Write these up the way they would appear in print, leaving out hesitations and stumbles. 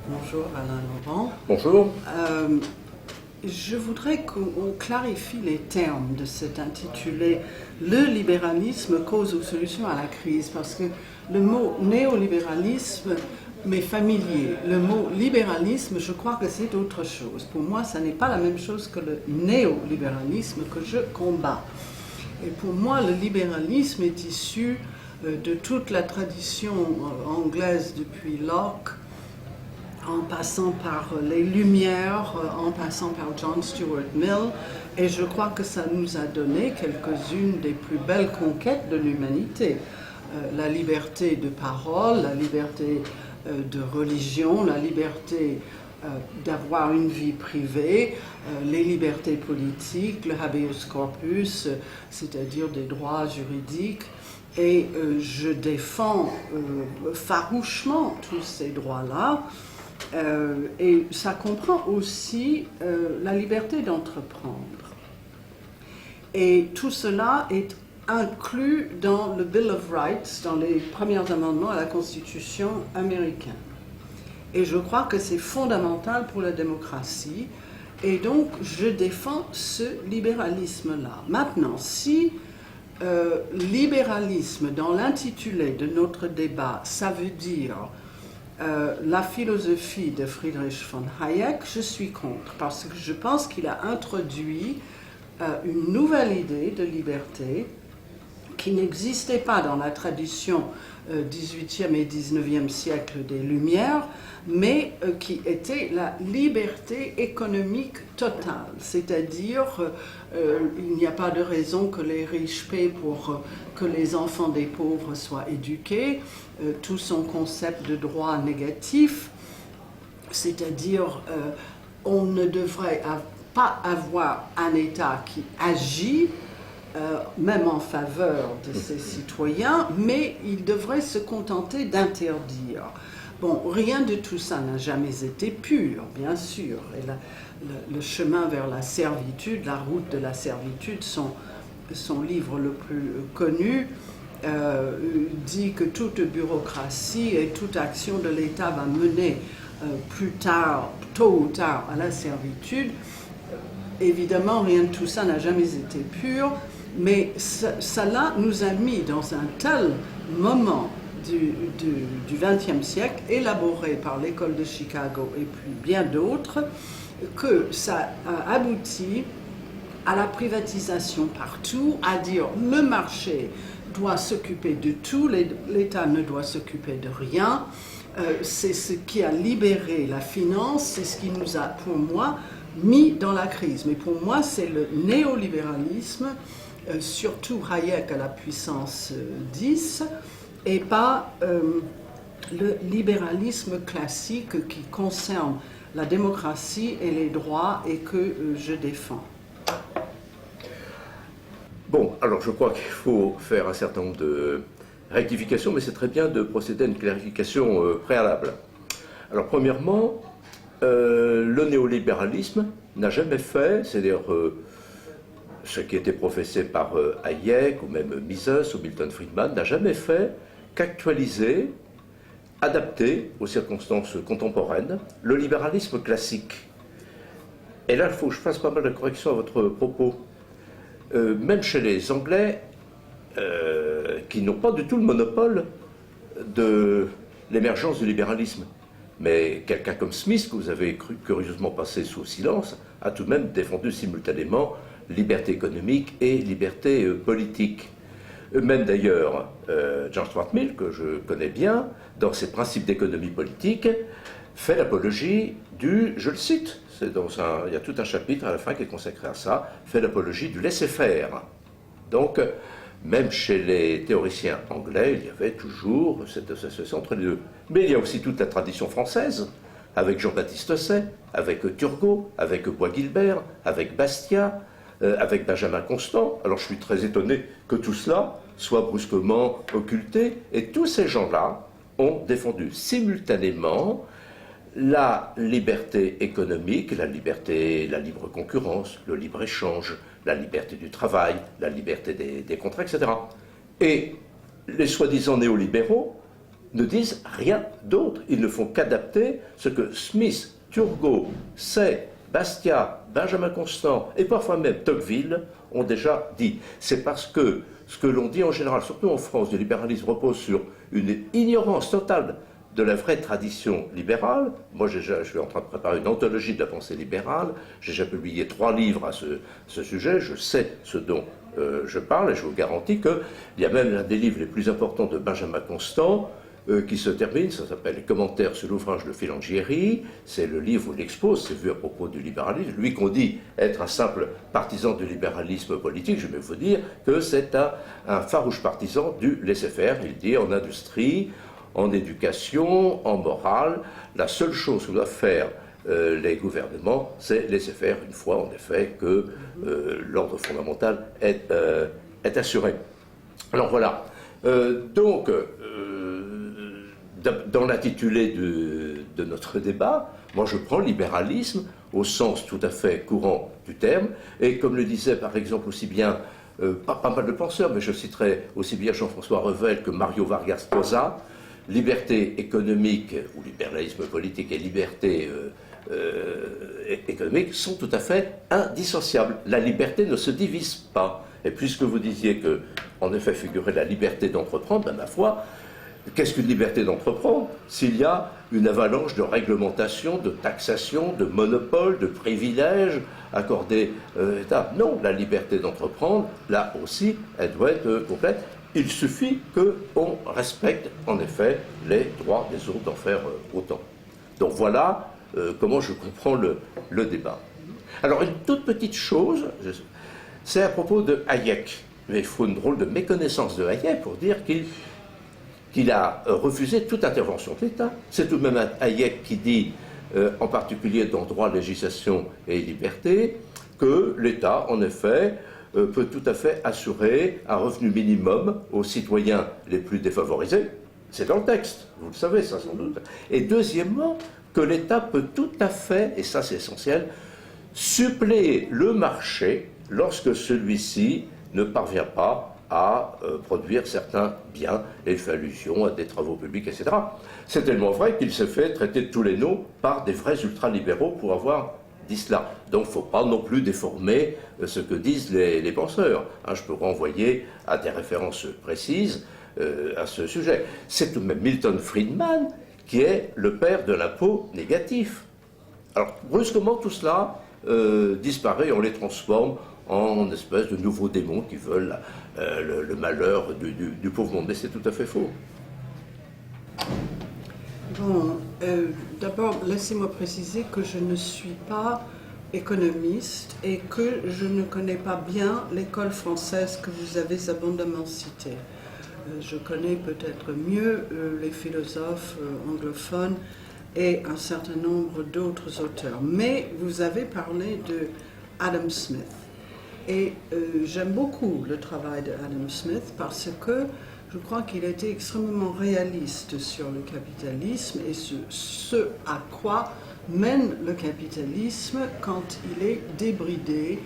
Bonjour Alain Laurent. Bonjour. Je voudrais qu'on clarifie les termes de cet intitulé Le libéralisme, cause ou solution à la crise, parce que le mot néolibéralisme m'est familier. Le mot libéralisme, je crois que c'est autre chose. Pour moi, ça n'est pas la même chose que le néolibéralisme que je combats. Et pour moi, le libéralisme est issu de toute la tradition anglaise depuis Locke, en passant par les Lumières, en passant par John Stuart Mill, et je crois que ça nous a donné quelques-unes des plus belles conquêtes de l'humanité. La liberté de parole, la liberté de religion, la liberté d'avoir une vie privée, les libertés politiques, le habeas corpus, c'est-à-dire des droits juridiques. Et je défends farouchement tous ces droits-là. Et ça comprend aussi la liberté d'entreprendre. Et tout cela est inclus dans le Bill of Rights, dans les premiers amendements à la Constitution américaine. Et je crois que c'est fondamental pour la démocratie. Et donc, je défends ce libéralisme-là. Maintenant, si libéralisme, dans l'intitulé de notre débat, ça veut dire la philosophie de Friedrich von Hayek, je suis contre, parce que je pense qu'il a introduit une nouvelle idée de liberté qui n'existait pas dans la tradition 18e et 19e siècle des Lumières, mais qui était la liberté économique totale, c'est-à-dire il n'y a pas de raison que les riches paient pour que les enfants des pauvres soient éduqués, tout son concept de droit négatif, c'est-à-dire on ne devrait pas avoir un État qui agit même en faveur de ses citoyens, mais il devrait se contenter d'interdire. Bon, rien de tout ça n'a jamais été pur, bien sûr. Et le chemin vers la servitude, la route de la servitude, son livre le plus connu, dit que toute bureaucratie et toute action de l'État va mener plus tard, tôt ou tard, à la servitude. Évidemment, rien de tout ça n'a jamais été pur, mais cela nous a mis dans un tel moment du XXe siècle, élaboré par l'école de Chicago et puis bien d'autres, que ça a abouti à la privatisation partout, à dire le marché doit s'occuper de tout, l'État ne doit s'occuper de rien. C'est ce qui a libéré la finance, c'est ce qui nous a, pour moi, mis dans la crise. Mais pour moi, c'est le néolibéralisme, surtout Hayek à la puissance 10, et pas le libéralisme classique qui concerne la démocratie et les droits et que je défends. Bon, alors je crois qu'il faut faire un certain nombre de rectifications, mais c'est très bien de procéder à une clarification préalable. Alors premièrement, le néolibéralisme n'a jamais fait, c'est-à-dire ce qui était professé par Hayek ou même Mises ou Milton Friedman, n'a jamais fait qu'actualiser, adapter aux circonstances contemporaines le libéralisme classique. Et là, il faut que je fasse pas mal de corrections à votre propos. Même chez les Anglais, qui n'ont pas du tout le monopole de l'émergence du libéralisme. Mais quelqu'un comme Smith, que vous avez curieusement passé sous silence, a tout de même défendu simultanément liberté économique et liberté politique. Même d'ailleurs, John Stuart Mill, que je connais bien, dans ses principes d'économie politique, fait l'apologie du, je le cite, il y a tout un chapitre à la fin qui est consacré à ça, fait l'apologie du laisser-faire. Donc, même chez les théoriciens anglais, il y avait toujours cette association entre les deux. Mais il y a aussi toute la tradition française, avec Jean-Baptiste Say, avec Turgot, avec Bois-Guilbert, avec Bastiat, avec Benjamin Constant. Alors je suis très étonné que tout cela soit brusquement occulté. Et tous ces gens-là ont défendu simultanément la liberté économique, la libre concurrence, le libre-échange, la liberté du travail, la liberté des contrats, etc. Et les soi-disant néolibéraux ne disent rien d'autre. Ils ne font qu'adapter ce que Smith, Turgot, Say, Bastiat, Benjamin Constant et parfois même Tocqueville ont déjà dit. C'est parce que ce que l'on dit en général, surtout en France, du libéralisme repose sur une ignorance totale de la vraie tradition libérale. Moi, je suis en train de préparer une anthologie de la pensée libérale. J'ai déjà publié 3 livres à ce sujet. Je sais ce dont je parle et je vous garantis qu'il y a même l'un des livres les plus importants de Benjamin Constant qui se termine, ça s'appelle Les commentaires sur l'ouvrage de Filangieri. C'est le livre où il expose ses vues à propos du libéralisme. Lui qu'on dit être un simple partisan du libéralisme politique, je vais vous dire que c'est un farouche partisan du laisser-faire. Il dit en industrie, en éducation, en morale, la seule chose que doivent faire les gouvernements, c'est laisser faire une fois en effet que l'ordre fondamental est assuré. Alors voilà. Donc, dans l'intitulé de notre débat, moi je prends libéralisme au sens tout à fait courant du terme, et comme le disait par exemple aussi bien, pas mal de penseurs, mais je citerai aussi bien Jean-François Revel que Mario Vargas Llosa, liberté économique, ou libéralisme politique et liberté économique sont tout à fait indissociables. La liberté ne se divise pas. Et puisque vous disiez que, en effet, figurait la liberté d'entreprendre, ben, ma foi, qu'est-ce qu'une liberté d'entreprendre s'il y a une avalanche de réglementation, de taxation, de monopole, de privilèges accordés à l'État? Non, la liberté d'entreprendre, là aussi, elle doit être complète. Il suffit qu'on respecte, en effet, les droits des autres d'en faire autant. Donc voilà comment je comprends le débat. Alors, une toute petite chose, c'est à propos de Hayek. Mais il faut une drôle de méconnaissance de Hayek pour dire qu'il a refusé toute intervention de l'État. C'est tout de même Hayek qui dit, en particulier dans droit, législation et liberté, que l'État, en effet, peut tout à fait assurer un revenu minimum aux citoyens les plus défavorisés. C'est dans le texte, vous le savez ça sans doute. Et deuxièmement, que l'État peut tout à fait, et ça c'est essentiel, suppléer le marché lorsque celui-ci ne parvient pas à produire certains biens, et il fait allusion à des travaux publics, etc. C'est tellement vrai qu'il s'est fait traiter de tous les noms par des vrais ultralibéraux pour avoir dit cela. Donc il ne faut pas non plus déformer ce que disent les penseurs. Je peux renvoyer à des références précises à ce sujet. C'est tout de même Milton Friedman qui est le père de l'impôt négatif. Alors brusquement tout cela disparaît, on les transforme en espèce de nouveaux démons qui veulent le malheur du pauvre monde. Mais c'est tout à fait faux. Bon, d'abord, laissez-moi préciser que je ne suis pas économiste et que je ne connais pas bien l'école française que vous avez abondamment citée. Je connais peut-être mieux les philosophes anglophones et un certain nombre d'autres auteurs. Mais vous avez parlé de Adam Smith. Et j'aime beaucoup le travail de Adam Smith parce que je crois qu'il était extrêmement réaliste sur le capitalisme et ce à quoi mène le capitalisme quand il est débridé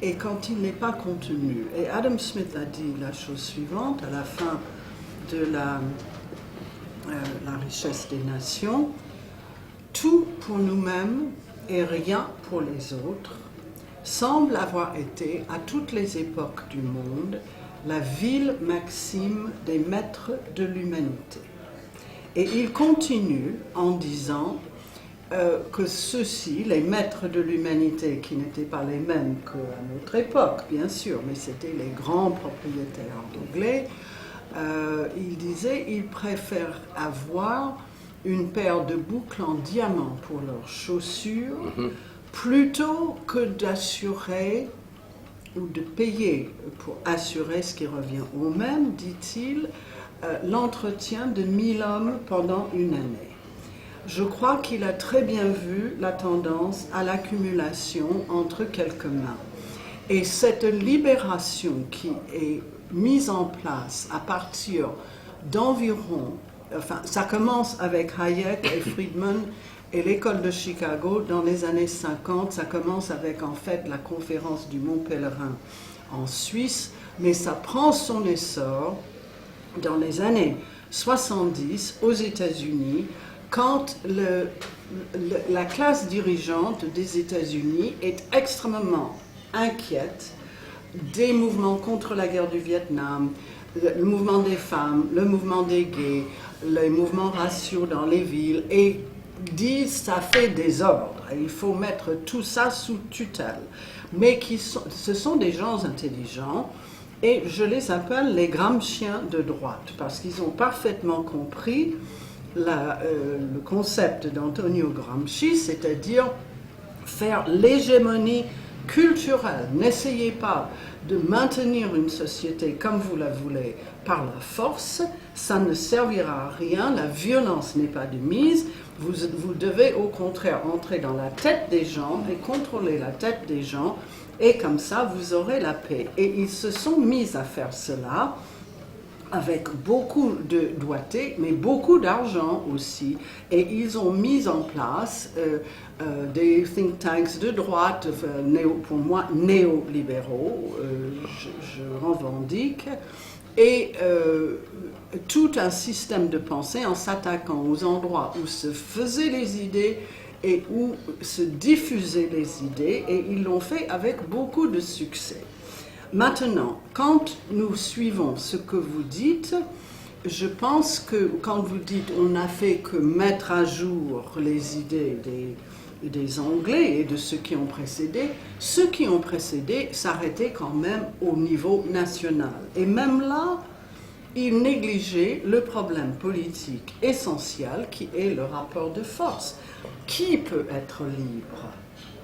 et quand il n'est pas contenu. Et Adam Smith a dit la chose suivante à la fin de la richesse des nations: tout pour nous-mêmes et rien pour les autres semble avoir été, à toutes les époques du monde, la vile maxime des maîtres de l'humanité. Et il continue en disant que ceux-ci, les maîtres de l'humanité, qui n'étaient pas les mêmes qu'à notre époque, bien sûr, mais c'était les grands propriétaires anglais, il disait qu'ils préfèrent avoir une paire de boucles en diamant pour leurs chaussures, plutôt que d'assurer ou de payer pour assurer ce qui revient au même, dit-il, l'entretien de 1000 hommes pendant une année. Je crois qu'il a très bien vu la tendance à l'accumulation entre quelques mains. Et cette libération qui est mise en place à partir d'environ, enfin, ça commence avec Hayek et Friedman et l'école de Chicago dans les années 50, ça commence avec en fait la conférence du Mont Pèlerin en Suisse, mais ça prend son essor dans les années 70 aux États-Unis, quand la classe dirigeante des États-Unis est extrêmement inquiète des mouvements contre la guerre du Vietnam, le mouvement des femmes, le mouvement des gays, les mouvements raciaux dans les villes, et disent ça fait désordre, il faut mettre tout ça sous tutelle. Mais ce sont des gens intelligents, et je les appelle les Gramsciens de droite, parce qu'ils ont parfaitement compris le concept d'Antonio Gramsci, c'est-à-dire faire l'hégémonie culturelle. N'essayez pas de maintenir une société comme vous la voulez par la force, ça ne servira à rien, la violence n'est pas de mise, vous devez au contraire entrer dans la tête des gens et contrôler la tête des gens, et comme ça vous aurez la paix. Et ils se sont mis à faire cela avec beaucoup de doigté, mais beaucoup d'argent aussi. Et ils ont mis en place des think tanks de droite, pour moi néolibéraux, je revendique, et tout un système de pensée en s'attaquant aux endroits où se faisaient les idées et où se diffusaient les idées, et ils l'ont fait avec beaucoup de succès. Maintenant, quand nous suivons ce que vous dites, je pense que quand vous dites on n'a fait que mettre à jour les idées des Anglais et de ceux qui ont précédé s'arrêtaient quand même au niveau national. Et même là, ils négligeaient le problème politique essentiel qui est le rapport de force. Qui peut être libre ?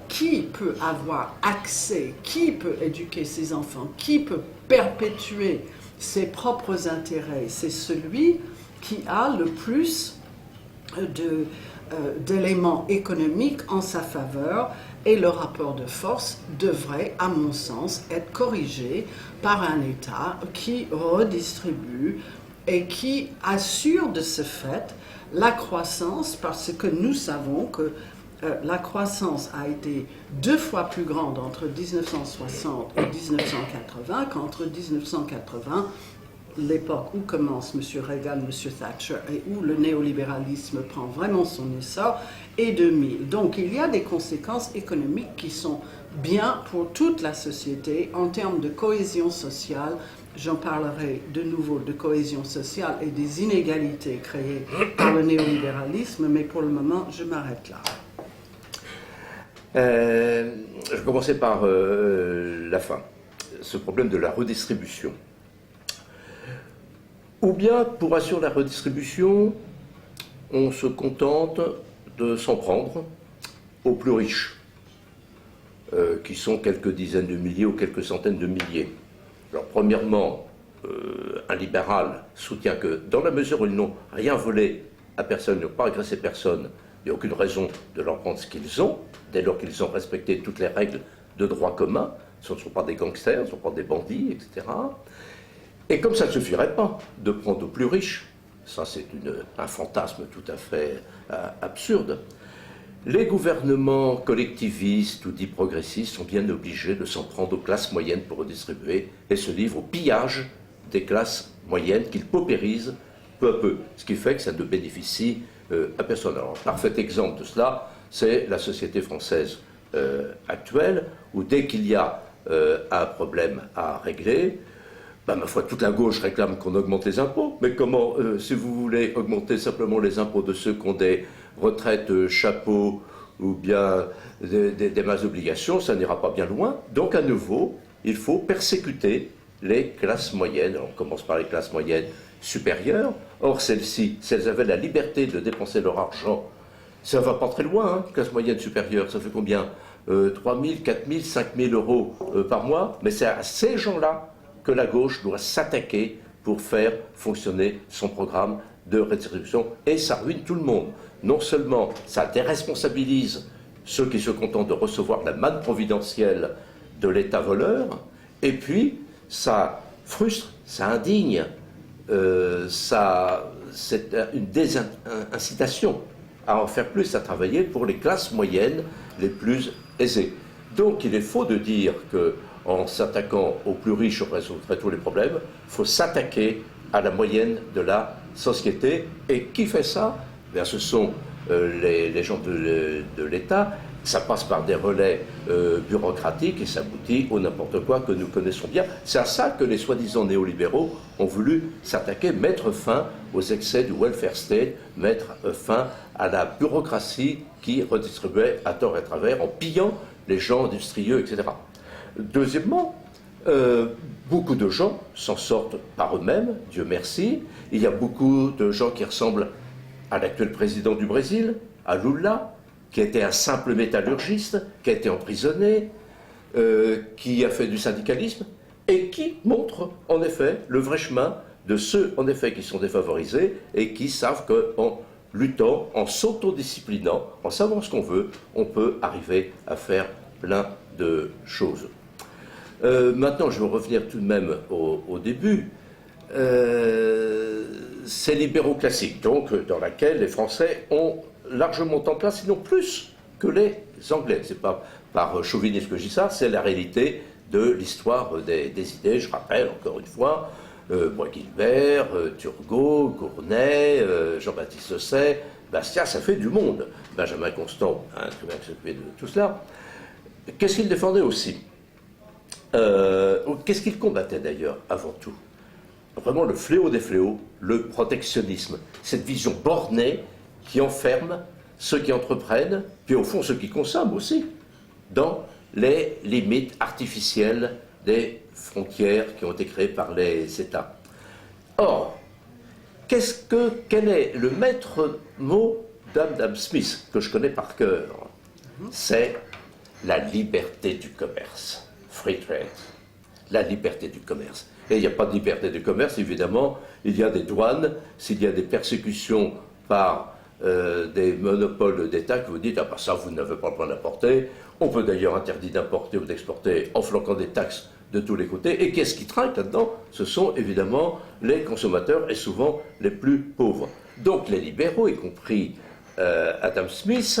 Qui peut avoir accès, qui peut éduquer ses enfants, qui peut perpétuer ses propres intérêts? C'est celui qui a le plus d'éléments économiques en sa faveur, et le rapport de force devrait, à mon sens, être corrigé par un État qui redistribue et qui assure de ce fait la croissance, parce que nous savons que la croissance a été 2 fois plus grande entre 1960 et 1980 qu'entre 1980, l'époque où commence M. Reagan, M. Thatcher, et où le néolibéralisme prend vraiment son essor, et 2000. Donc il y a des conséquences économiques qui sont bien pour toute la société en termes de cohésion sociale. J'en parlerai de nouveau de cohésion sociale et des inégalités créées par le néolibéralisme, mais pour le moment, je m'arrête là. Je vais commencer par la fin, ce problème de la redistribution. Ou bien, pour assurer la redistribution, on se contente de s'en prendre aux plus riches, qui sont quelques dizaines de milliers ou quelques centaines de milliers. Alors, premièrement, un libéral soutient que dans la mesure où ils n'ont rien volé à personne, ils n'ont pas agressé personne, il n'y a aucune raison de leur prendre ce qu'ils ont, dès lors qu'ils ont respecté toutes les règles de droit commun. Ce ne sont pas des gangsters, ce ne sont pas des bandits, etc. Et comme ça ne suffirait pas de prendre aux plus riches, ça c'est un fantasme tout à fait absurde, les gouvernements collectivistes ou dits progressistes sont bien obligés de s'en prendre aux classes moyennes pour redistribuer et se livrent au pillage des classes moyennes qu'ils paupérisent peu à peu, ce qui fait que ça ne bénéficie à personne. Alors, un parfait exemple de cela, c'est la société française actuelle, où dès qu'il y a un problème à régler, ma foi, toute la gauche réclame qu'on augmente les impôts, mais comment, si vous voulez augmenter simplement les impôts de ceux qui ont des retraites chapeaux ou bien des masses d'obligations, ça n'ira pas bien loin. Donc à nouveau, il faut persécuter les classes moyennes. Alors, on commence par les classes moyennes supérieures. Or, celles-ci, si elles avaient la liberté de dépenser leur argent, ça ne va pas très loin, hein, classe moyenne supérieure, ça fait combien 3 000, 4 000, 5 000 euros par mois. Mais c'est à ces gens-là que la gauche doit s'attaquer pour faire fonctionner son programme de redistribution, et ça ruine tout le monde. Non seulement ça déresponsabilise ceux qui se contentent de recevoir la manne providentielle de l'État voleur, et puis ça frustre, ça indigne, c'est une désincitation à en faire plus, à travailler pour les classes moyennes les plus aisées. Donc il est faux de dire qu'en s'attaquant aux plus riches, on résoudrait tous les problèmes. Il faut s'attaquer à la moyenne de la société. Et qui fait ça? Bien, ce sont les gens de l'État. Ça passe par des relais bureaucratiques et ça aboutit au n'importe quoi que nous connaissons bien. C'est à ça que les soi-disant néolibéraux ont voulu s'attaquer, mettre fin aux excès du welfare state, mettre fin à la bureaucratie qui redistribuait à tort et à travers en pillant les gens industrieux, etc. Deuxièmement, beaucoup de gens s'en sortent par eux-mêmes, Dieu merci. Il y a beaucoup de gens qui ressemblent à l'actuel président du Brésil, à Lula, qui était un simple métallurgiste, qui a été emprisonné, qui a fait du syndicalisme, et qui montre en effet le vrai chemin de ceux en effet qui sont défavorisés et qui savent qu'en luttant, en s'autodisciplinant, en savant ce qu'on veut, on peut arriver à faire plein de choses. Maintenant, je vais revenir tout de même au début. C'est libéraux classiques, donc dans laquelle les Français ont largement en place, sinon plus que les Anglais. C'est pas par chauvinisme que je dis ça, c'est la réalité de l'histoire des idées. Je rappelle encore une fois, Bois-Guilbert, Turgot, Gournay, Jean-Baptiste Say, Bastiat, ça fait du monde. Benjamin Constant, très bien s'occuper de tout cela. Qu'est-ce qu'il défendait aussi? Qu'est-ce qu'il combattait d'ailleurs avant tout? Vraiment le fléau des fléaux, le protectionnisme, cette vision bornée qui enferme ceux qui entreprennent, puis au fond ceux qui consomment aussi, dans les limites artificielles des frontières qui ont été créées par les États. Or, quel est le maître mot d'Adam Smith, que je connais par cœur? C'est la liberté du commerce, free trade, la liberté du commerce. Et il n'y a pas de liberté du commerce, évidemment, il y a des douanes, s'il y a des persécutions par des monopoles d'État que vous dites, ah bah ça vous n'avez pas le droit d'importer. On peut d'ailleurs interdire d'importer ou d'exporter en flanquant des taxes de tous les côtés. Et qu'est-ce qui trinque là-dedans? Ce sont évidemment les consommateurs et souvent les plus pauvres. Donc les libéraux, y compris Adam Smith,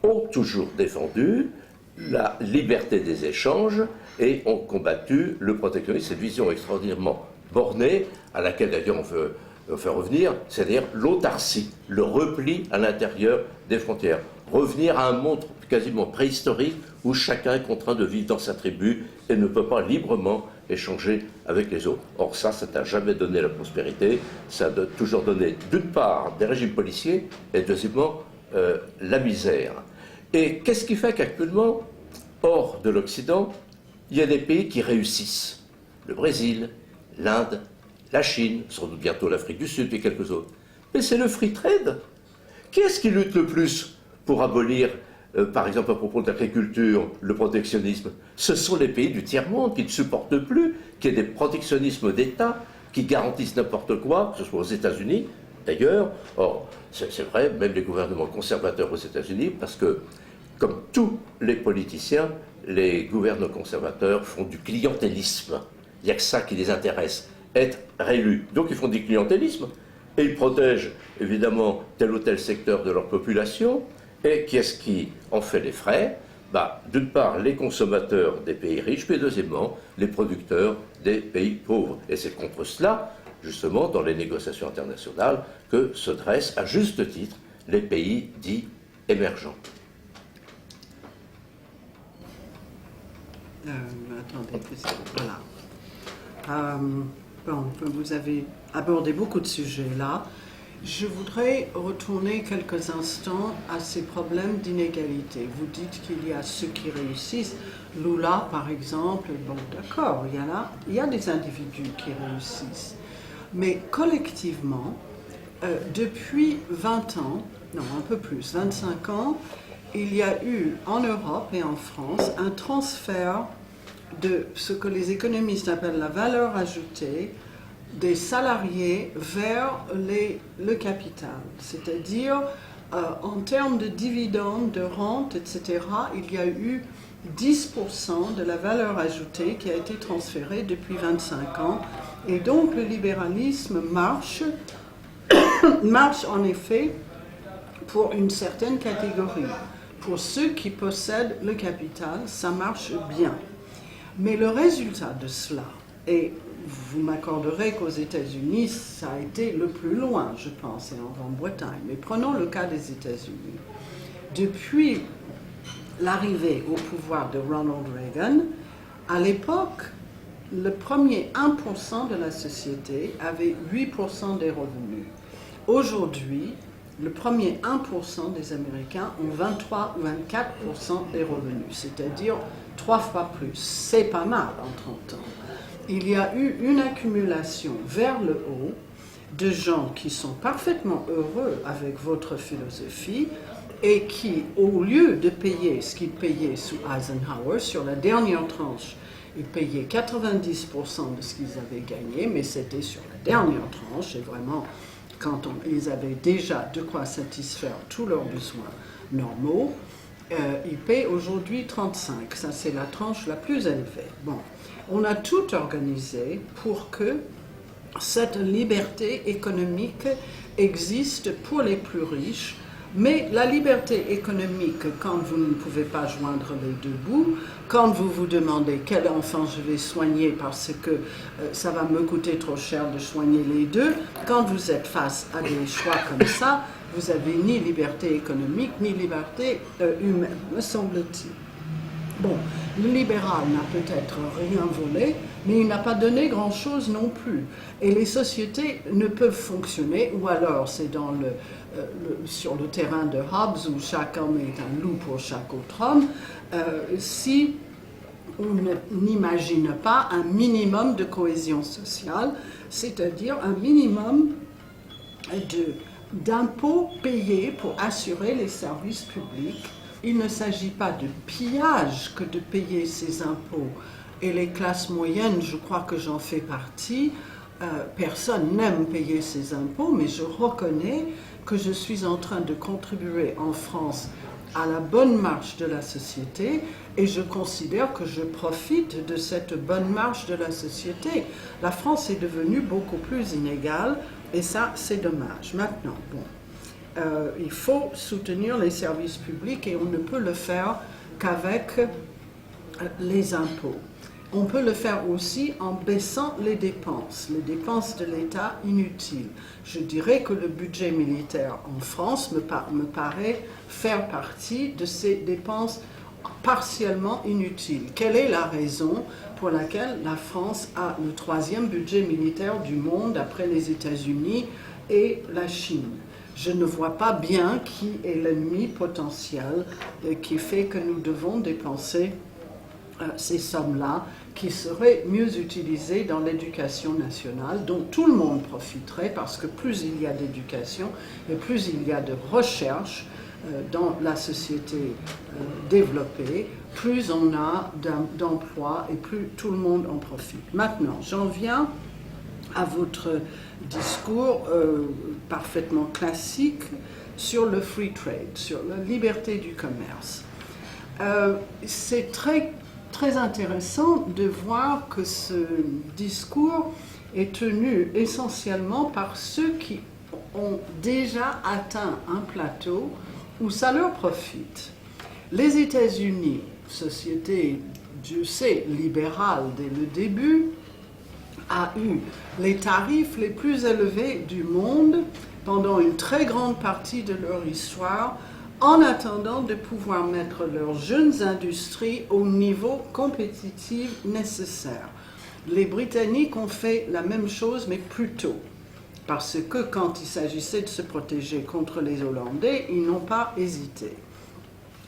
ont toujours défendu la liberté des échanges et ont combattu le protectionnisme, cette vision extraordinairement bornée, à laquelle d'ailleurs on veut faire revenir, c'est-à-dire l'autarcie, le repli à l'intérieur des frontières. Revenir à un monde quasiment préhistorique où chacun est contraint de vivre dans sa tribu et ne peut pas librement échanger avec les autres. Or ça n'a jamais donné la prospérité, ça a toujours donné d'une part des régimes policiers et deuxièmement la misère. Et qu'est-ce qui fait qu'actuellement, hors de l'Occident, il y a des pays qui réussissent? Le Brésil, l'Inde, la Chine, sans doute bientôt l'Afrique du Sud et quelques autres. Mais c'est le free trade. Qui est-ce qui lutte le plus pour abolir, par exemple à propos de l'agriculture, le protectionnisme? Ce sont les pays du tiers-monde qui ne supportent plus qu'il y ait des protectionnismes d'État qui garantissent n'importe quoi, que ce soit aux États-Unis d'ailleurs. Or, c'est vrai, même les gouvernements conservateurs aux États-Unis, parce que, comme tous les politiciens, les gouvernements conservateurs font du clientélisme. Il n'y a que ça qui les intéresse, être réélus. Donc ils font du clientélisme et ils protègent évidemment tel ou tel secteur de leur population. Et qui est-ce qui en fait les frais? D'une part, les consommateurs des pays riches, puis deuxièmement, les producteurs des pays pauvres. Et c'est contre cela, justement, dans les négociations internationales, que se dressent à juste titre les pays dits émergents. Attendez, voilà. Bon, vous avez abordé beaucoup de sujets là. Je voudrais retourner quelques instants à ces problèmes d'inégalité. Vous dites qu'il y a ceux qui réussissent. Lula, par exemple, bon, d'accord, il y a des individus qui réussissent. Mais collectivement, depuis 20 ans, non, un peu plus, 25 ans, il y a eu en Europe et en France un transfert de ce que les économistes appellent la valeur ajoutée des salariés vers le capital. C'est-à-dire, en termes de dividendes, de rentes, etc., il y a eu 10% de la valeur ajoutée qui a été transférée depuis 25 ans. Et donc, le libéralisme marche en effet pour une certaine catégorie. Pour ceux qui possèdent le capital, ça marche bien. Mais le résultat de cela, et vous m'accorderez qu'aux États-Unis, ça a été le plus loin, je pense, et en Grande-Bretagne. Mais prenons le cas des États-Unis. Depuis l'arrivée au pouvoir de Ronald Reagan, à l'époque, le premier 1% de la société avait 8% des revenus. Aujourd'hui, le premier 1% des Américains ont 23 ou 24% des revenus, c'est-à-dire 3 fois plus. C'est pas mal en 30 ans. Il y a eu une accumulation vers le haut de gens qui sont parfaitement heureux avec votre philosophie et qui, au lieu de payer ce qu'ils payaient sous Eisenhower, sur la dernière tranche, ils payaient 90% de ce qu'ils avaient gagné, mais c'était sur la dernière tranche, et vraiment, quand ils avaient déjà de quoi satisfaire tous leurs besoins normaux, ils paient aujourd'hui 35%. Ça, c'est la tranche la plus élevée. Bon, on a tout organisé pour que cette liberté économique existe pour les plus riches. Mais la liberté économique, quand vous ne pouvez pas joindre les deux bouts, quand vous vous demandez quel enfant je vais soigner parce que ça va me coûter trop cher de soigner les deux, quand vous êtes face à des choix comme ça, vous n'avez ni liberté économique ni liberté humaine, me semble-t-il. Bon, le libéral n'a peut-être rien volé, mais il n'a pas donné grand-chose non plus. Et les sociétés ne peuvent fonctionner, ou alors c'est sur le terrain de Hobbes, où chaque homme est un loup pour chaque autre homme, si on n'imagine pas un minimum de cohésion sociale, c'est-à-dire un minimum d'impôts payés pour assurer les services publics. Il ne s'agit pas de pillage que de payer ces impôts. Et les classes moyennes, je crois que j'en fais partie, personne n'aime payer ses impôts, mais je reconnais que je suis en train de contribuer en France à la bonne marche de la société et je considère que je profite de cette bonne marche de la société. La France est devenue beaucoup plus inégale et ça, c'est dommage. Maintenant, bon. Il faut soutenir les services publics et on ne peut le faire qu'avec les impôts. On peut le faire aussi en baissant les dépenses de l'État inutiles. Je dirais que le budget militaire en France me paraît faire partie de ces dépenses partiellement inutiles. Quelle est la raison pour laquelle la France a le 3e budget militaire du monde après les États-Unis et la Chine ? Je ne vois pas bien qui est l'ennemi potentiel qui fait que nous devons dépenser ces sommes-là qui seraient mieux utilisées dans l'éducation nationale, dont tout le monde profiterait parce que plus il y a d'éducation et plus il y a de recherche dans la société développée, plus on a d'emplois et plus tout le monde en profite. Maintenant, j'en viens à votre discours parfaitement classique sur le free trade, sur la liberté du commerce. C'est très, très intéressant de voir que ce discours est tenu essentiellement par ceux qui ont déjà atteint un plateau où ça leur profite. Les États-Unis, société, Dieu sait, libérale dès le début, a eu les tarifs les plus élevés du monde pendant une très grande partie de leur histoire, en attendant de pouvoir mettre leurs jeunes industries au niveau compétitif nécessaire. Les Britanniques ont fait la même chose, mais plus tôt, parce que quand il s'agissait de se protéger contre les Hollandais, ils n'ont pas hésité.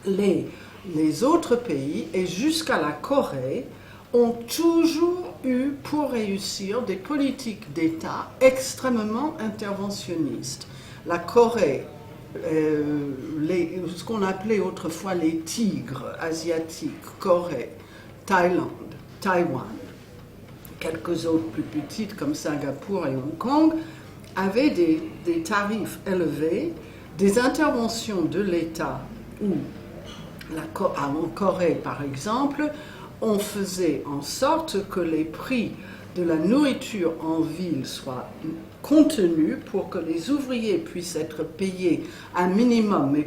Les autres pays, et jusqu'à la Corée, ont toujours eu pour réussir des politiques d'État extrêmement interventionnistes. La Corée, ce qu'on appelait autrefois les tigres asiatiques, Corée, Thaïlande, Taïwan, quelques autres plus petites comme Singapour et Hong Kong, avaient des tarifs élevés, des interventions de l'État où, en Corée par exemple, on faisait en sorte que les prix de la nourriture en ville soient contenus pour que les ouvriers puissent être payés un minimum, mais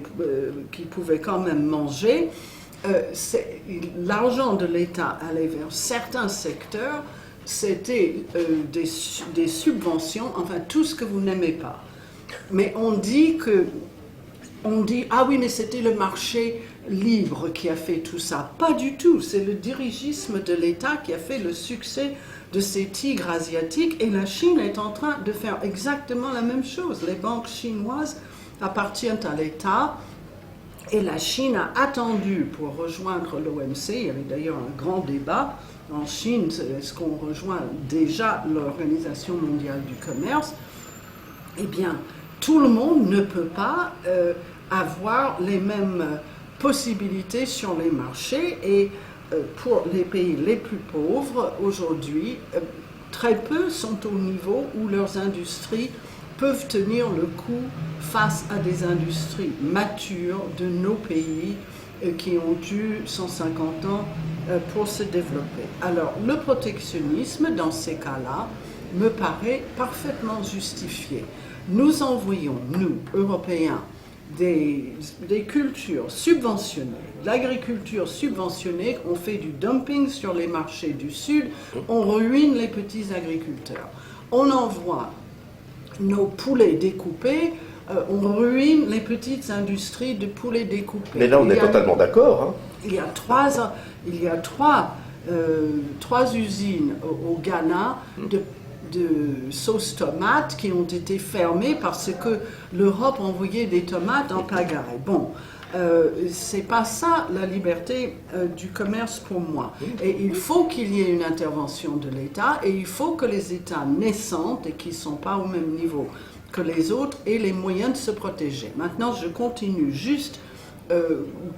qu'ils pouvaient quand même manger. L'argent de l'État allait vers certains secteurs, c'était des subventions, enfin tout ce que vous n'aimez pas. Mais on dit, ah oui, mais c'était le marché libre qui a fait tout ça. Pas du tout, c'est le dirigisme de l'État qui a fait le succès de ces tigres asiatiques, et la Chine est en train de faire exactement la même chose. Les banques chinoises appartiennent à l'État, et la Chine a attendu pour rejoindre l'OMC. Il y avait d'ailleurs un grand débat en Chine, est-ce qu'on rejoint déjà l'Organisation mondiale du commerce? Eh bien, tout le monde ne peut pas avoir les mêmes possibilités sur les marchés, et pour les pays les plus pauvres aujourd'hui, très peu sont au niveau où leurs industries peuvent tenir le coup face à des industries matures de nos pays qui ont eu 150 ans pour se développer. Alors, le protectionnisme, dans ces cas-là, me paraît parfaitement justifié. Nous envoyons, nous, Européens, des cultures subventionnées, de l'agriculture subventionnée, on fait du dumping sur les marchés du Sud, on ruine les petits agriculteurs. On envoie nos poulets découpés, on ruine les petites industries de poulets découpés. Mais là, on est totalement d'accord. Hein. Il y a trois usines au Ghana de sauce tomate qui ont été fermées parce que l'Europe envoyait des tomates en pagaille. Bon, c'est pas ça la liberté du commerce pour moi. Et il faut qu'il y ait une intervention de l'État, et il faut que les États naissants et qui ne sont pas au même niveau que les autres aient les moyens de se protéger. Maintenant, je continue juste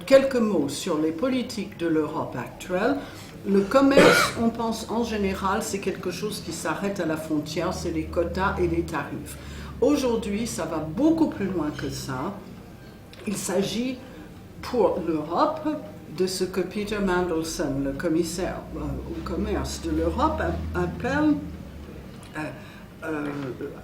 quelques mots sur les politiques de l'Europe actuelle. Le commerce, on pense en général, c'est quelque chose qui s'arrête à la frontière, c'est les quotas et les tarifs. Aujourd'hui, ça va beaucoup plus loin que ça. Il s'agit pour l'Europe de ce que Peter Mandelson, le commissaire au commerce de l'Europe, appelle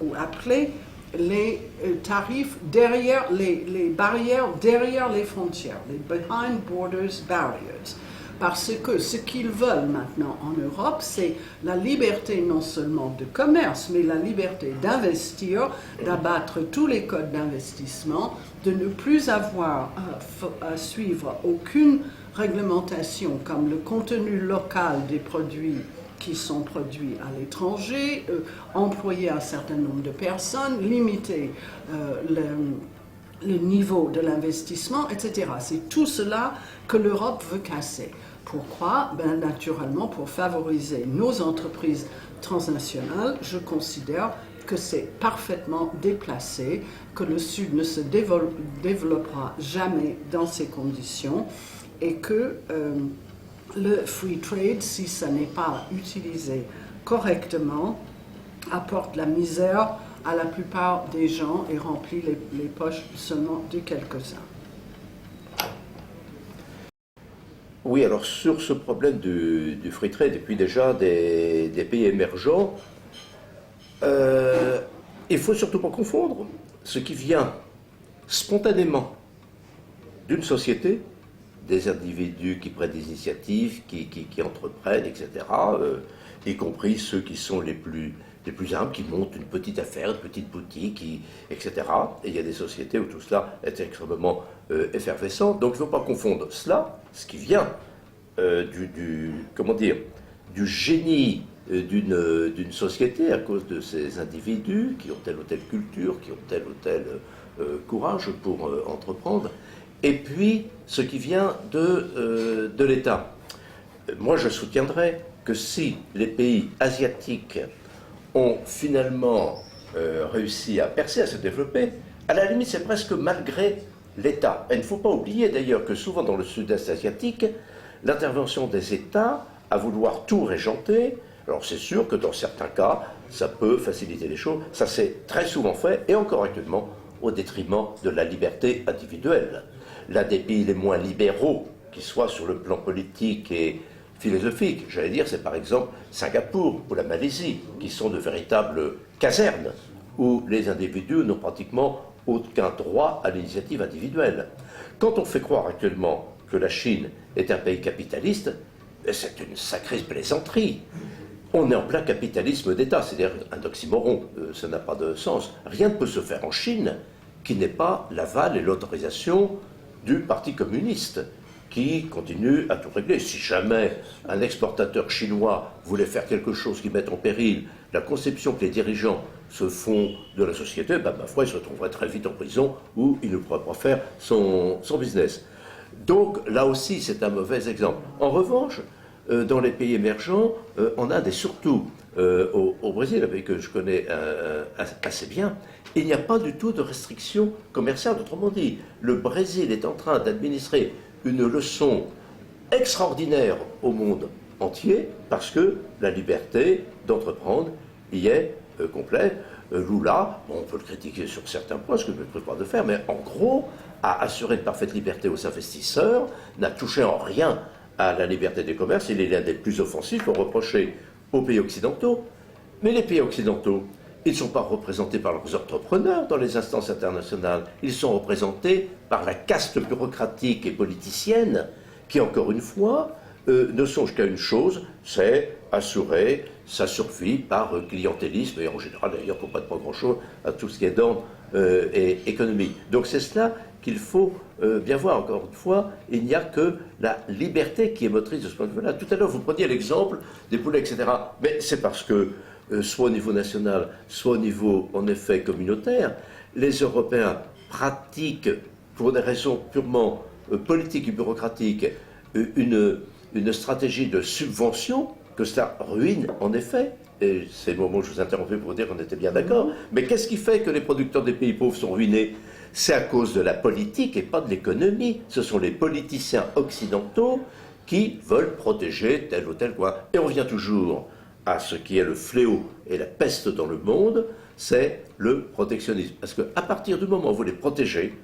ou appelait les tarifs derrière les barrières derrière les frontières, les behind borders barriers. Parce que ce qu'ils veulent maintenant en Europe, c'est la liberté non seulement de commerce, mais la liberté d'investir, d'abattre tous les codes d'investissement, de ne plus avoir à suivre aucune réglementation comme le contenu local des produits qui sont produits à l'étranger, employer un certain nombre de personnes, limiter le niveau de l'investissement, etc. C'est tout cela que l'Europe veut casser. Pourquoi? Ben, naturellement, pour favoriser nos entreprises transnationales, je considère que c'est parfaitement déplacé, que le Sud ne se développera jamais dans ces conditions, et que le free trade, si ça n'est pas utilisé correctement, apporte la misère à la plupart des gens et remplit les poches seulement de quelques-uns. Oui, alors sur ce problème du free trade, et puis déjà des pays émergents, il ne faut surtout pas confondre ce qui vient spontanément d'une société, des individus qui prennent des initiatives, qui entreprennent, etc., y compris ceux qui sont les plus humbles, qui montent une petite affaire, une petite boutique, etc. Et il y a des sociétés où tout cela est extrêmement effervescent. Donc il ne faut pas confondre cela, ce qui vient du génie d'une société à cause de ces individus qui ont telle ou telle culture, qui ont tel ou tel courage pour entreprendre, et puis ce qui vient de l'État. Moi, je soutiendrais que si les pays asiatiques ont finalement réussi à percer, à se développer, à la limite, c'est presque malgré l'État. Et il ne faut pas oublier d'ailleurs que souvent dans le sud-est asiatique, l'intervention des États à vouloir tout régenter, alors c'est sûr que dans certains cas, ça peut faciliter les choses, ça s'est très souvent fait, et encore actuellement, au détriment de la liberté individuelle. L'un des pays les moins libéraux, qui soit sur le plan politique et philosophique, j'allais dire, c'est par exemple Singapour ou la Malaisie, qui sont de véritables casernes, où les individus n'ont pratiquement aucun droit à l'initiative individuelle. Quand on fait croire actuellement que la Chine est un pays capitaliste, c'est une sacrée plaisanterie. on est en plein capitalisme d'État, c'est-à-dire un oxymoron, ça n'a pas de sens. Rien ne peut se faire en Chine qui n'ait pas l'aval et l'autorisation du Parti communiste, qui continue à tout régler. Si jamais un exportateur chinois voulait faire quelque chose qui mette en péril la conception que les dirigeants se font de la société, ma foi, il se retrouverait très vite en prison ou il ne pourrait pas faire son business. Donc là aussi, c'est un mauvais exemple. En revanche, dans les pays émergents, en Inde et surtout au Brésil, un pays que je connais assez bien, il n'y a pas du tout de restrictions commerciales. Autrement dit, le Brésil est en train d'administrer une leçon extraordinaire au monde entier parce que la liberté d'entreprendre y est complète. Lula, on peut le critiquer sur certains points, ce que je ne peux pas de faire, mais en gros, a assuré une parfaite liberté aux investisseurs, n'a touché en rien à la liberté des commerces, il est l'un des plus offensifs pour reprocher aux pays occidentaux. Mais les pays occidentaux, ils ne sont pas représentés par leurs entrepreneurs dans les instances internationales, ils sont représentés par la caste bureaucratique et politicienne qui, encore une fois, ne songe qu'à une chose, c'est assurer sa survie par clientélisme, et en général d'ailleurs qu'on ne prête pas grand-chose à tout ce qui est d'ordre et économique. Donc c'est cela qu'il faut bien voir, encore une fois, il n'y a que la liberté qui est motrice de ce point de vue-là. Tout à l'heure, vous preniez l'exemple des poulets, etc. Mais c'est parce que, soit au niveau national, soit au niveau, en effet, communautaire, les Européens pratiquent, pour des raisons purement politiques et bureaucratiques, une stratégie de subvention que cela ruine, en effet. Et c'est le moment où je vous interrompais pour vous dire qu'on était bien d'accord. Mais qu'est-ce qui fait que les producteurs des pays pauvres sont ruinés? C'est à cause de la politique et pas de l'économie. Ce sont les politiciens occidentaux qui veulent protéger tel ou tel coin. Et on revient toujours à ce qui est le fléau et la peste dans le monde, c'est le protectionnisme. Parce qu'à partir du moment où vous les protégez,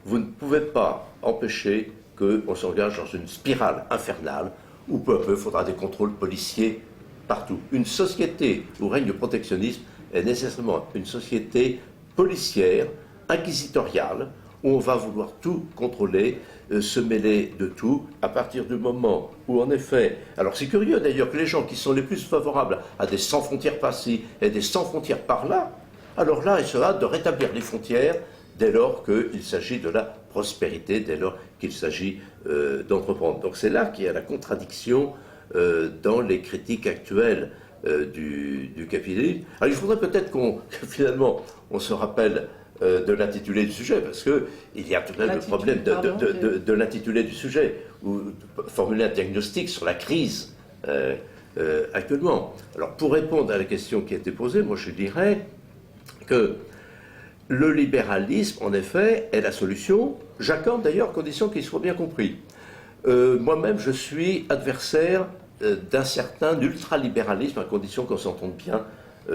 vous ne pouvez pas empêcher qu'on s'engage dans une spirale infernale où peu à peu il faudra des contrôles policiers partout. Une société où règne le protectionnisme est nécessairement une société policière, inquisitoriale, où on va vouloir tout contrôler, se mêler de tout, à partir du moment où, en effet... Alors c'est curieux d'ailleurs que les gens qui sont les plus favorables à des sans frontières par-ci et des sans frontières par-là, alors là, ils se hâtent de rétablir les frontières dès lors qu'il s'agit de la prospérité, dès lors qu'il s'agit d'entreprendre. Donc c'est là qu'il y a la contradiction dans les critiques actuelles du capitalisme. Alors il faudrait peut-être que finalement on se rappelle de l'intitulé du sujet, parce qu'il y a tout de même le problème de l'intitulé du sujet, ou formuler un diagnostic sur la crise actuellement. Alors pour répondre à la question qui a été posée, moi je dirais que le libéralisme, en effet, est la solution. J'accorde d'ailleurs, condition qu'il soit bien compris. Moi-même, je suis adversaire d'un certain ultralibéralisme, à condition qu'on s'entende bien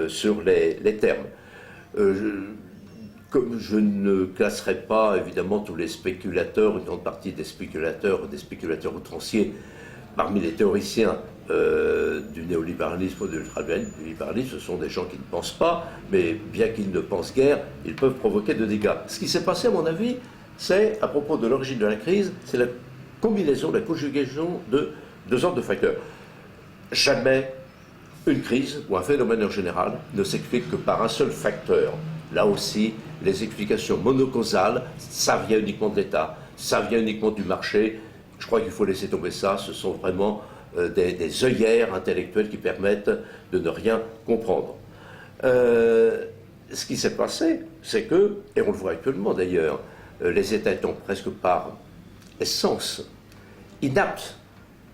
sur les termes. Comme je ne classerai pas, évidemment, tous les spéculateurs, une grande partie des spéculateurs outranciers, parmi les théoriciens du néolibéralisme ou de l'ultralibéralisme, ce sont des gens qui ne pensent pas, mais bien qu'ils ne pensent guère, ils peuvent provoquer de dégâts. Ce qui s'est passé, à mon avis, c'est, à propos de l'origine de la crise, c'est la combinaison, la conjugaison de deux sortes de facteurs. Jamais une crise ou un phénomène en général ne s'explique que par un seul facteur. Là aussi, les explications monocausales, ça vient uniquement de l'État, ça vient uniquement du marché. Je crois qu'il faut laisser tomber ça. Ce sont vraiment des œillères intellectuelles qui permettent de ne rien comprendre. Ce qui s'est passé, c'est que, et on le voit actuellement d'ailleurs, les États étant presque par essence inaptes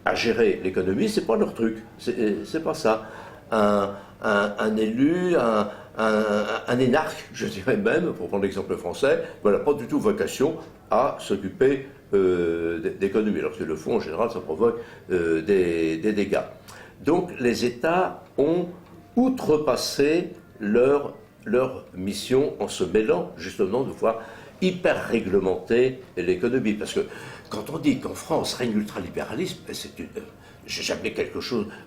à gérer l'économie, c'est pas leur truc, c'est pas ça. Un élu, un énarque, je dirais même, pour prendre l'exemple français, n'a pas du tout vocation à s'occuper d'économie. Lorsqu'ils le font, en général, ça provoque des dégâts. Donc les États ont outrepassé leur mission en se mêlant justement de pouvoir hyper réglementer l'économie. Parce que quand on dit qu'en France règne l'ultralibéralisme, j'ai jamais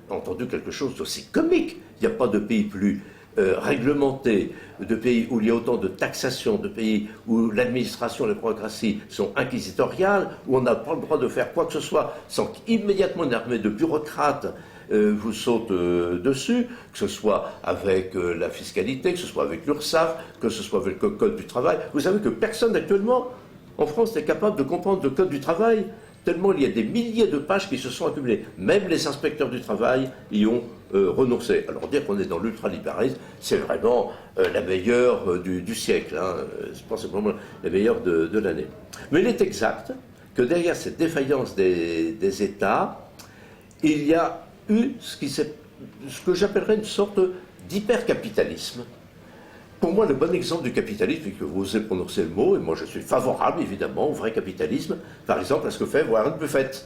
entendu quelque chose d'aussi comique. Il n'y a pas de pays plus réglementé, de pays où il y a autant de taxation, de pays où l'administration et la bureaucratie sont inquisitoriales, où on n'a pas le droit de faire quoi que ce soit sans qu'immédiatement une armée de bureaucrates vous saute dessus, que ce soit avec la fiscalité, que ce soit avec l'URSSAF, que ce soit avec le Code du travail. Vous savez que personne actuellement en France n'est capable de comprendre le Code du travail, tellement il y a des milliers de pages qui se sont accumulées. Même les inspecteurs du travail y ont renoncé. Alors dire qu'on est dans l'ultralibéralisme, c'est vraiment la meilleure du siècle. Hein. Je pense que c'est vraiment la meilleure de l'année. Mais il est exact que derrière cette défaillance des États, il y a eu ce que j'appellerais une sorte d'hypercapitalisme. Pour moi, le bon exemple du capitalisme, et que vous osez prononcer le mot, et moi je suis favorable évidemment au vrai capitalisme, par exemple à ce que fait Warren Buffett.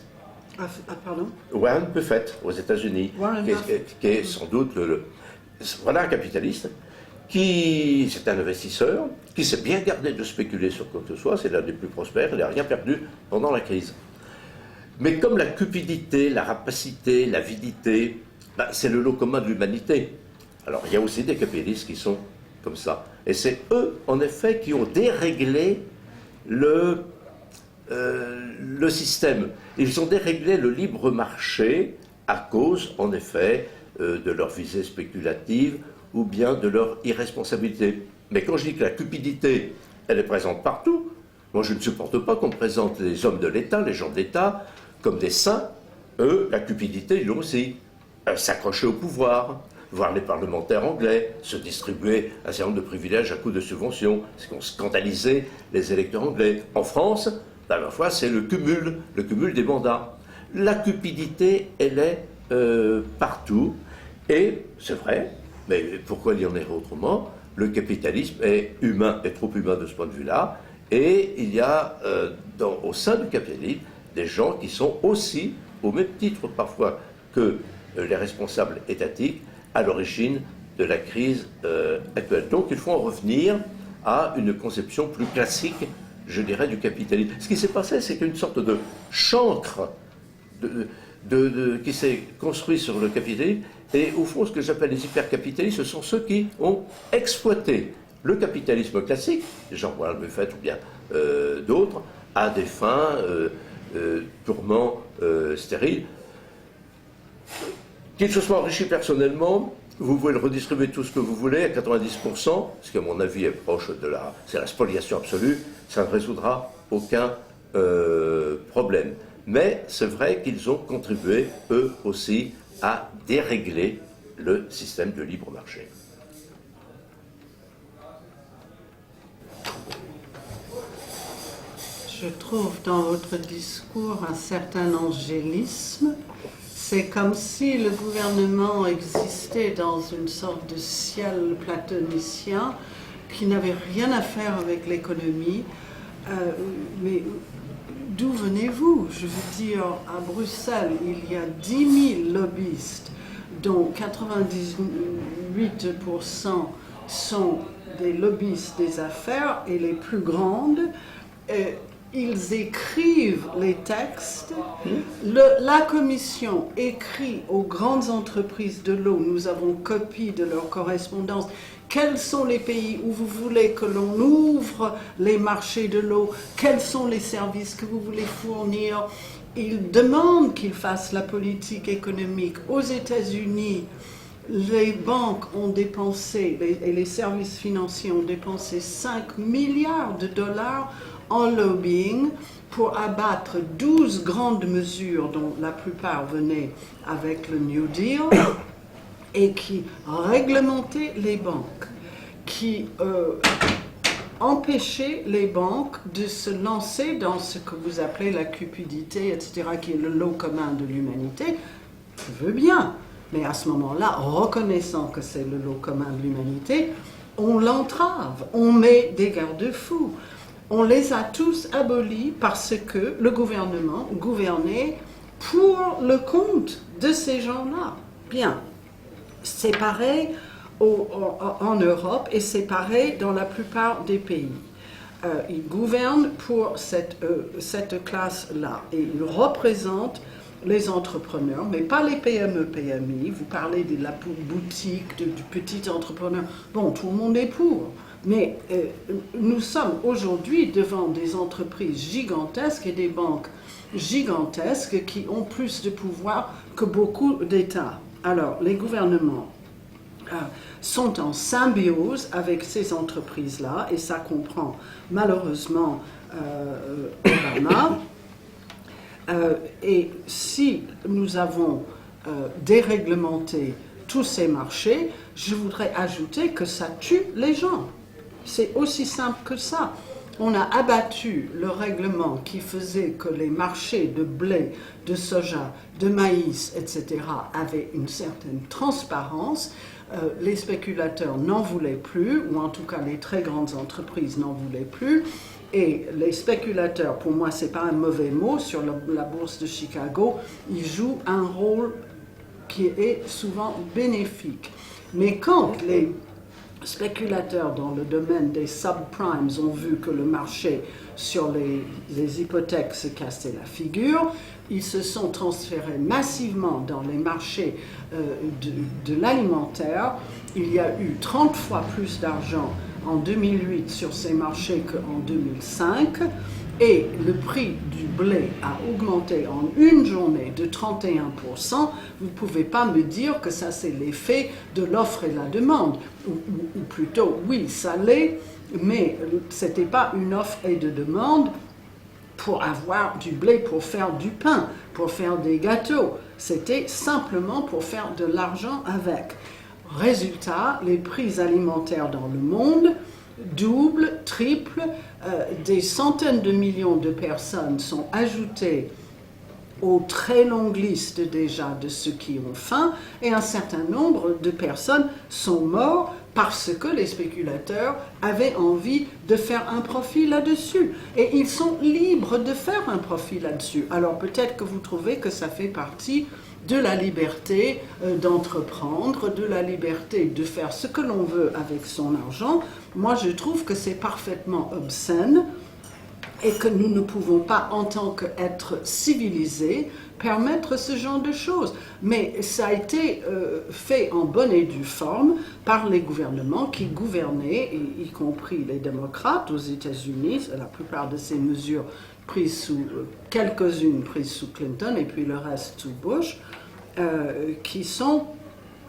Pardon? Warren Buffett aux États-Unis, qui est sans doute voilà un capitaliste, c'est un investisseur, qui s'est bien gardé de spéculer sur quoi que ce soit, c'est l'un des plus prospères, il n'a rien perdu pendant la crise. Mais comme la cupidité, la rapacité, l'avidité, c'est le lot commun de l'humanité. Alors il y a aussi des capitalistes qui sont comme ça. Et c'est eux, en effet, qui ont déréglé le système. Ils ont déréglé le libre marché à cause, en effet, de leur visée spéculative ou bien de leur irresponsabilité. Mais quand je dis que la cupidité, elle est présente partout, moi je ne supporte pas qu'on présente les hommes de l'État, les gens de l'État, comme des saints. Eux, la cupidité, ils l'ont aussi. S'accrocher au pouvoir, voir les parlementaires anglais se distribuer un certain nombre de privilèges à coup de subventions, ce qui ont scandalisé les électeurs anglais. En France, à la fois, c'est le cumul des mandats. La cupidité, elle est partout, et c'est vrai, mais pourquoi il y en est autrement? Le capitalisme est humain, est trop humain de ce point de vue-là, et il y a au sein du capitalisme des gens qui sont aussi, au même titre parfois que les responsables étatiques, à l'origine de la crise actuelle. Donc il faut en revenir à une conception plus classique, je dirais, du capitalisme. Ce qui s'est passé, c'est qu'une sorte de chancre qui s'est construit sur le capitalisme, et au fond, ce que j'appelle les hypercapitalistes, ce sont ceux qui ont exploité le capitalisme classique, genre Warren Buffett ou bien d'autres, à des fins purement stériles. Qu'il se soit enrichi personnellement, vous pouvez le redistribuer tout ce que vous voulez à 90%, ce qui à mon avis est proche c'est la spoliation absolue, ça ne résoudra aucun problème. Mais c'est vrai qu'ils ont contribué, eux aussi, à dérégler le système de libre marché. Je trouve dans votre discours un certain angélisme. C'est comme si le gouvernement existait dans une sorte de ciel platonicien qui n'avait rien à faire avec l'économie. Mais d'où venez-vous? Je veux dire, à Bruxelles, il y a 10 000 lobbyistes, dont 98% sont des lobbyistes des affaires, et les plus grandes, ils écrivent les textes. La commission écrit aux grandes entreprises de l'eau, nous avons copie de leur correspondance, quels sont les pays où vous voulez que l'on ouvre les marchés de l'eau, quels sont les services que vous voulez fournir. Ils demandent qu'ils fassent la politique économique. Aux États-Unis, les banques ont dépensé, et les services financiers ont dépensé 5 milliards de dollars en lobbying pour abattre 12 grandes mesures dont la plupart venaient avec le New Deal et qui réglementaient les banques, qui empêchaient les banques de se lancer dans ce que vous appelez la cupidité, etc., qui est le lot commun de l'humanité. Je veux bien, mais à ce moment-là, reconnaissant que c'est le lot commun de l'humanité, on l'entrave, on met des garde-fous. On les a tous abolis parce que le gouvernement gouvernait pour le compte de ces gens-là. Bien, c'est pareil en Europe et c'est pareil dans la plupart des pays. Ils gouvernent pour cette classe-là et ils représentent les entrepreneurs, mais pas les PME, PMI. Vous parlez de la boutique, du petit entrepreneur. Bon, tout le monde est pour. Mais nous sommes aujourd'hui devant des entreprises gigantesques et des banques gigantesques qui ont plus de pouvoir que beaucoup d'États. Alors, les gouvernements sont en symbiose avec ces entreprises-là, et ça comprend malheureusement Obama. Et si nous avons déréglementé tous ces marchés, je voudrais ajouter que ça tue les gens. C'est aussi simple que ça. On a abattu le règlement qui faisait que les marchés de blé, de soja, de maïs, etc. avaient une certaine transparence. Les spéculateurs n'en voulaient plus, ou en tout cas les très grandes entreprises n'en voulaient plus. Et les spéculateurs, pour moi, ce n'est pas un mauvais mot, sur la bourse de Chicago, ils jouent un rôle qui est souvent bénéfique. Mais quand les spéculateurs dans le domaine des subprimes ont vu que le marché sur les hypothèques se cassait la figure, ils se sont transférés massivement dans les marchés de l'alimentaire. Il y a eu 30 fois plus d'argent en 2008 sur ces marchés qu'en 2005. Et le prix du blé a augmenté en une journée de 31%. Vous ne pouvez pas me dire que ça c'est l'effet de l'offre et la demande. Ou plutôt, oui, ça l'est, mais ce n'était pas une offre et de demande pour avoir du blé, pour faire du pain, pour faire des gâteaux. C'était simplement pour faire de l'argent avec. Résultat, les prix alimentaires dans le monde double, triple, des centaines de millions de personnes sont ajoutées aux très longues listes déjà de ceux qui ont faim, et un certain nombre de personnes sont mortes parce que les spéculateurs avaient envie de faire un profit là-dessus. Et ils sont libres de faire un profit là-dessus. Alors peut-être que vous trouvez que ça fait partie de la liberté d'entreprendre, de la liberté de faire ce que l'on veut avec son argent. Moi, je trouve que c'est parfaitement obscène et que nous ne pouvons pas, en tant qu'êtres civilisés, permettre ce genre de choses. Mais ça a été fait en bonne et due forme par les gouvernements qui gouvernaient, y compris les démocrates aux États-Unis. La plupart de ces mesures prises sous, quelques-unes prises sous Clinton et puis le reste sous Bush, qui sont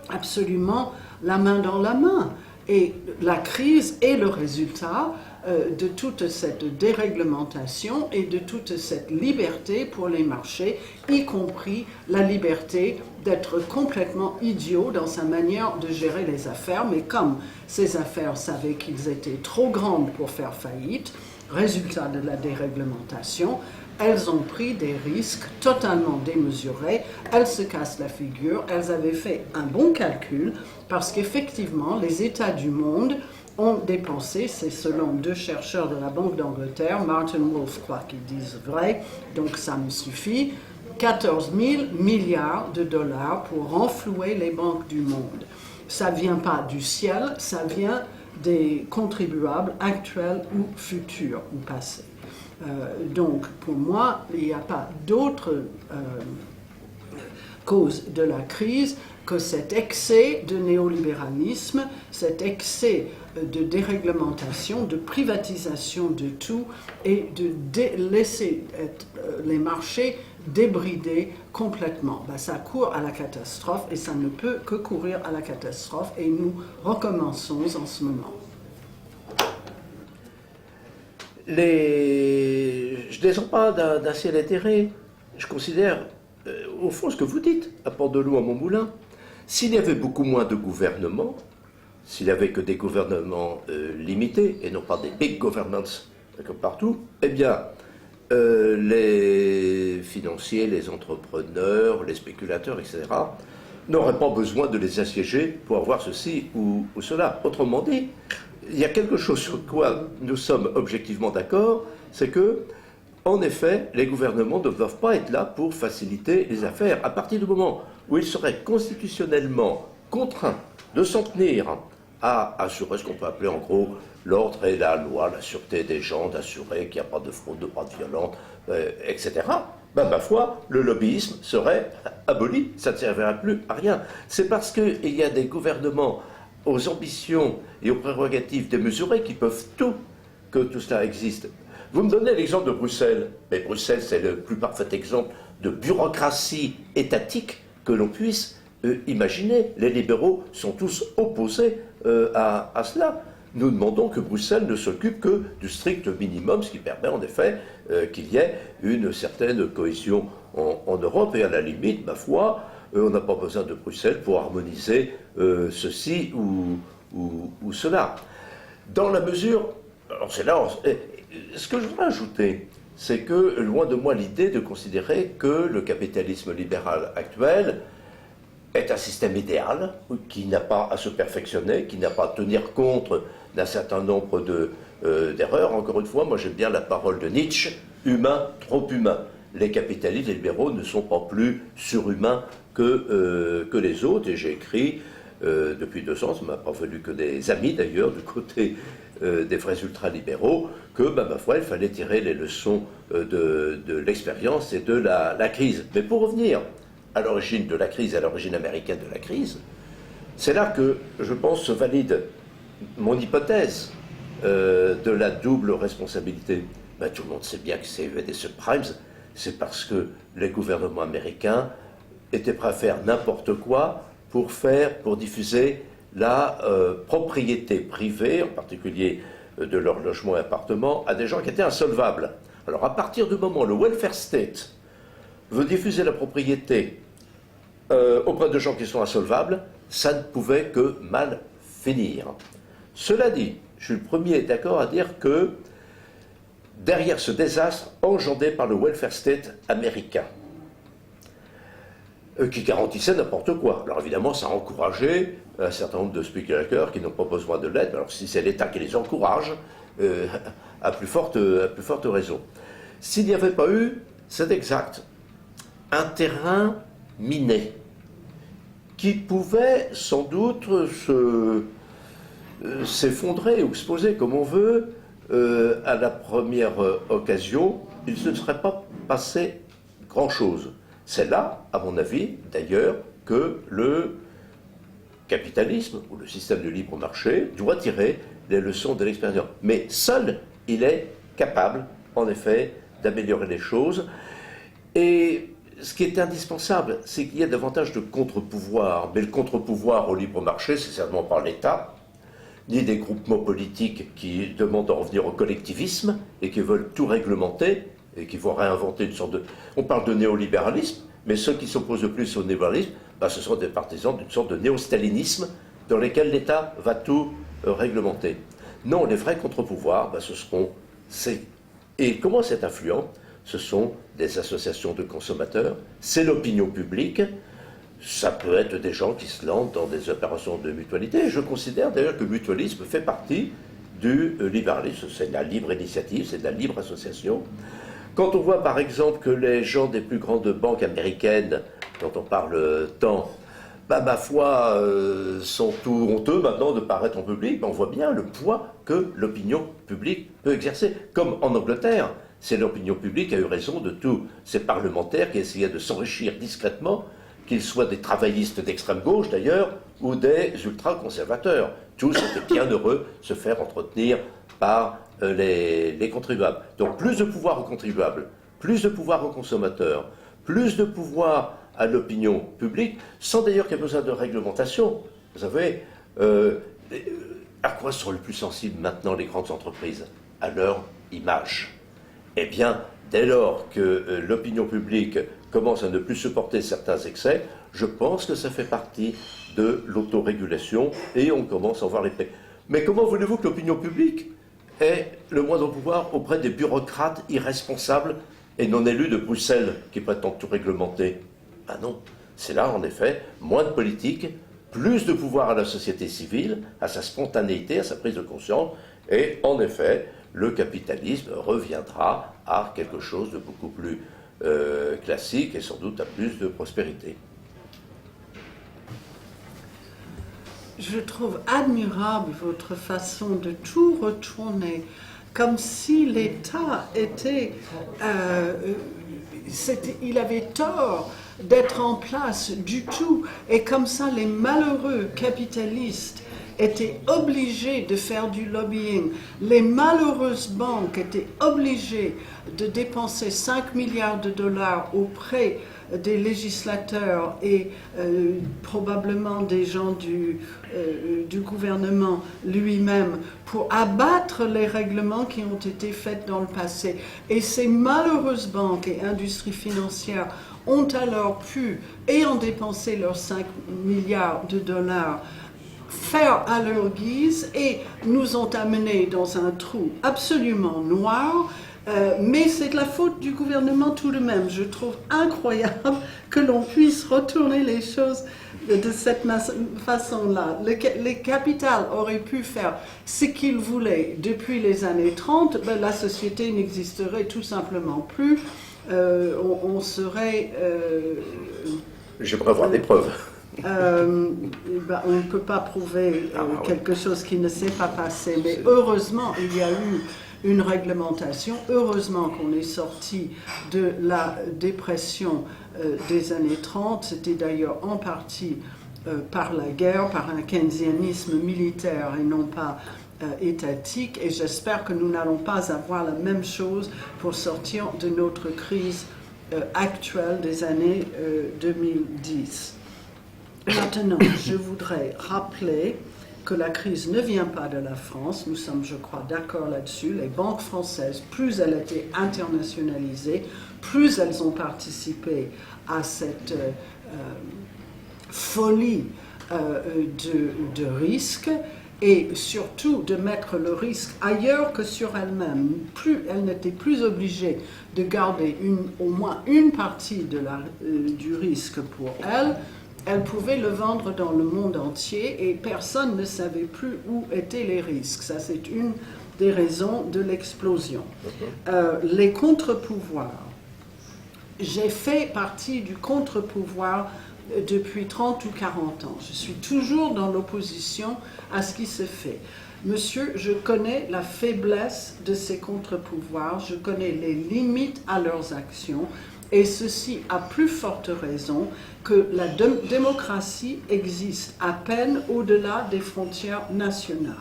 absolument la main dans la main. Et la crise est le résultat de toute cette déréglementation et de toute cette liberté pour les marchés, y compris la liberté d'être complètement idiot dans sa manière de gérer les affaires. Mais comme ces affaires savaient qu'ils étaient trop grandes pour faire faillite, résultat de la déréglementation, elles ont pris des risques totalement démesurés, elles se cassent la figure, elles avaient fait un bon calcul parce qu'effectivement les États du monde ont dépensé, c'est selon deux chercheurs de la Banque d'Angleterre, Martin Wolf croit qu'ils disent vrai, donc ça me suffit, 14 000 milliards de dollars pour renflouer les banques du monde. Ça ne vient pas du ciel, ça vient des contribuables actuels ou futurs ou passés. Donc, pour moi, il n'y a pas d'autre cause de la crise que cet excès de néolibéralisme, cet excès de déréglementation, de privatisation de tout et de laisser les marchés débridés complètement. Ça court à la catastrophe et ça ne peut que courir à la catastrophe et nous recommençons en ce moment. Je ne descends pas d'un ciel éthéré. Je considère, au fond, ce que vous dites, apporte de l'eau à mon moulin. S'il y avait beaucoup moins de gouvernements, s'il n'y avait que des gouvernements limités, et non pas des big governments comme partout, eh bien, les financiers, les entrepreneurs, les spéculateurs, etc., n'auraient pas besoin de les assiéger pour avoir ceci ou cela. Autrement dit, il y a quelque chose sur quoi nous sommes objectivement d'accord, c'est que, en effet, les gouvernements ne doivent pas être là pour faciliter les affaires. À partir du moment où ils seraient constitutionnellement contraints de s'en tenir à assurer ce qu'on peut appeler en gros l'ordre et la loi, la sûreté des gens, d'assurer qu'il n'y a pas de fraude, de pas de violence, etc., ma foi, le lobbyisme serait aboli, ça ne servirait plus à rien. C'est parce qu'il y a des gouvernements aux ambitions et aux prérogatives démesurées qui peuvent tout, que tout cela existe. Vous me donnez l'exemple de Bruxelles, mais Bruxelles, c'est le plus parfait exemple de bureaucratie étatique que l'on puisse imaginer. Les libéraux sont tous opposés à cela. Nous demandons que Bruxelles ne s'occupe que du strict minimum, ce qui permet en effet qu'il y ait une certaine cohésion en Europe, et à la limite, ma foi, on n'a pas besoin de Bruxelles pour harmoniser ceci ou cela. Dans la mesure... Alors c'est là... Ce que je voudrais ajouter, c'est que, loin de moi l'idée de considérer que le capitalisme libéral actuel est un système idéal, qui n'a pas à se perfectionner, qui n'a pas à tenir compte d'un certain nombre d'erreurs. Encore une fois, moi j'aime bien la parole de Nietzsche, humain, trop humain. Les capitalistes, les libéraux ne sont pas plus surhumains que les autres, et j'ai écrit depuis 2 ans, ça ne m'a pas fallu que des amis d'ailleurs du côté des vrais ultralibéraux, que ma foi, il fallait tirer les leçons de l'expérience et de la crise. Mais pour revenir à l'origine de la crise, à l'origine américaine de la crise, c'est là que, je pense, se valide mon hypothèse de la double responsabilité. Tout le monde sait bien que c'est des subprimes, c'est parce que les gouvernements américains étaient prêts à faire n'importe quoi pour diffuser la propriété privée, en particulier de leurs logements et appartements, à des gens qui étaient insolvables. Alors à partir du moment où le welfare state veut diffuser la propriété auprès de gens qui sont insolvables, ça ne pouvait que mal finir. Cela dit, je suis le premier d'accord à dire que derrière ce désastre engendré par le welfare state américain, qui garantissait n'importe quoi. Alors évidemment, ça a encouragé un certain nombre de spéculateurs qui n'ont pas besoin de l'aide. Alors si c'est l'État qui les encourage, à plus forte raison. S'il n'y avait pas eu, c'est exact, un terrain miné, qui pouvait sans doute s'effondrer ou se poser comme on veut, à la première occasion, il ne serait pas passé grand-chose. C'est là, à mon avis, d'ailleurs, que le capitalisme, ou le système de libre marché, doit tirer les leçons de l'expérience. Mais seul, il est capable, en effet, d'améliorer les choses. Et ce qui est indispensable, c'est qu'il y ait davantage de contre-pouvoir. Mais le contre-pouvoir au libre marché, c'est certainement pas l'État, ni des groupements politiques qui demandent à revenir au collectivisme et qui veulent tout réglementer et qui vont réinventer une sorte de... On parle de néolibéralisme, mais ceux qui s'opposent le plus au néolibéralisme, ce sont des partisans d'une sorte de néo-stalinisme dans lequel l'État va tout réglementer. Non, les vrais contre-pouvoirs, ce seront... Et comment c'est influent? Ce sont des associations de consommateurs, c'est l'opinion publique, ça peut être des gens qui se lancent dans des opérations de mutualité. Je considère d'ailleurs que le mutualisme fait partie du libéralisme, c'est de la libre initiative, c'est de la libre association. Quand on voit par exemple que les gens des plus grandes banques américaines, dont on parle tant, ma foi, sont tout honteux maintenant de paraître en public, on voit bien le poids que l'opinion publique peut exercer. Comme en Angleterre, c'est l'opinion publique qui a eu raison de tous ces parlementaires qui essayaient de s'enrichir discrètement, qu'ils soient des travaillistes d'extrême gauche d'ailleurs, ou des ultra-conservateurs. Tous étaient bien heureux de se faire entretenir par les contribuables. Donc plus de pouvoir aux contribuables, plus de pouvoir aux consommateurs, plus de pouvoir à l'opinion publique, sans d'ailleurs qu'il y ait besoin de réglementation. Vous savez, à quoi sont les plus sensibles maintenant les grandes entreprises? À leur image. Eh bien, dès lors que l'opinion publique commence à ne plus supporter certains excès, je pense que ça fait partie de l'autorégulation et on commence à en voir les faits. Mais comment voulez-vous que l'opinion publique ait le moindre pouvoir auprès des bureaucrates irresponsables et non élus de Bruxelles qui prétendent tout réglementer? Non, c'est là en effet moins de politique, plus de pouvoir à la société civile, à sa spontanéité, à sa prise de conscience, et en effet, le capitalisme reviendra à quelque chose de beaucoup plus classique et sans doute à plus de prospérité. Je trouve admirable votre façon de tout retourner, comme si l'État était... il avait tort d'être en place du tout, et comme ça les malheureux capitalistes étaient obligées de faire du lobbying. Les malheureuses banques étaient obligées de dépenser 5 milliards de dollars auprès des législateurs et probablement des gens du gouvernement lui-même pour abattre les règlements qui ont été faits dans le passé. Et ces malheureuses banques et industries financières ont alors pu, ayant dépensé leurs 5 milliards de dollars, faire à leur guise et nous ont amenés dans un trou absolument noir. Mais c'est de la faute du gouvernement tout de même. Je trouve incroyable que l'on puisse retourner les choses de cette façon-là. Les capitales auraient pu faire ce qu'ils voulaient depuis les années 30, ben la société n'existerait tout simplement plus. On serait... J'aimerais avoir des preuves. Ben, on ne peut pas prouver quelque chose qui ne s'est pas passé, mais heureusement, il y a eu une réglementation. Heureusement qu'on est sorti de la dépression des années 30. C'était d'ailleurs en partie par la guerre, par un keynésianisme militaire et non pas étatique. Et j'espère que nous n'allons pas avoir la même chose pour sortir de notre crise actuelle des années 2010. Maintenant, je voudrais rappeler que la crise ne vient pas de la France. Nous sommes, je crois, d'accord là-dessus. Les banques françaises, plus elles étaient internationalisées, plus elles ont participé à cette folie de risque et surtout de mettre le risque ailleurs que sur elles-mêmes. Elles n'étaient plus obligées de garder au moins une partie du risque pour elles. Elle pouvait le vendre dans le monde entier et personne ne savait plus où étaient les risques. Ça, c'est une des raisons de l'explosion. Les contre-pouvoirs. J'ai fait partie du contre-pouvoir depuis 30 ou 40 ans. Je suis toujours dans l'opposition à ce qui se fait. Monsieur, je connais la faiblesse de ces contre-pouvoirs, je connais les limites à leurs actions. Et ceci à plus forte raison que la démocratie existe à peine au-delà des frontières nationales.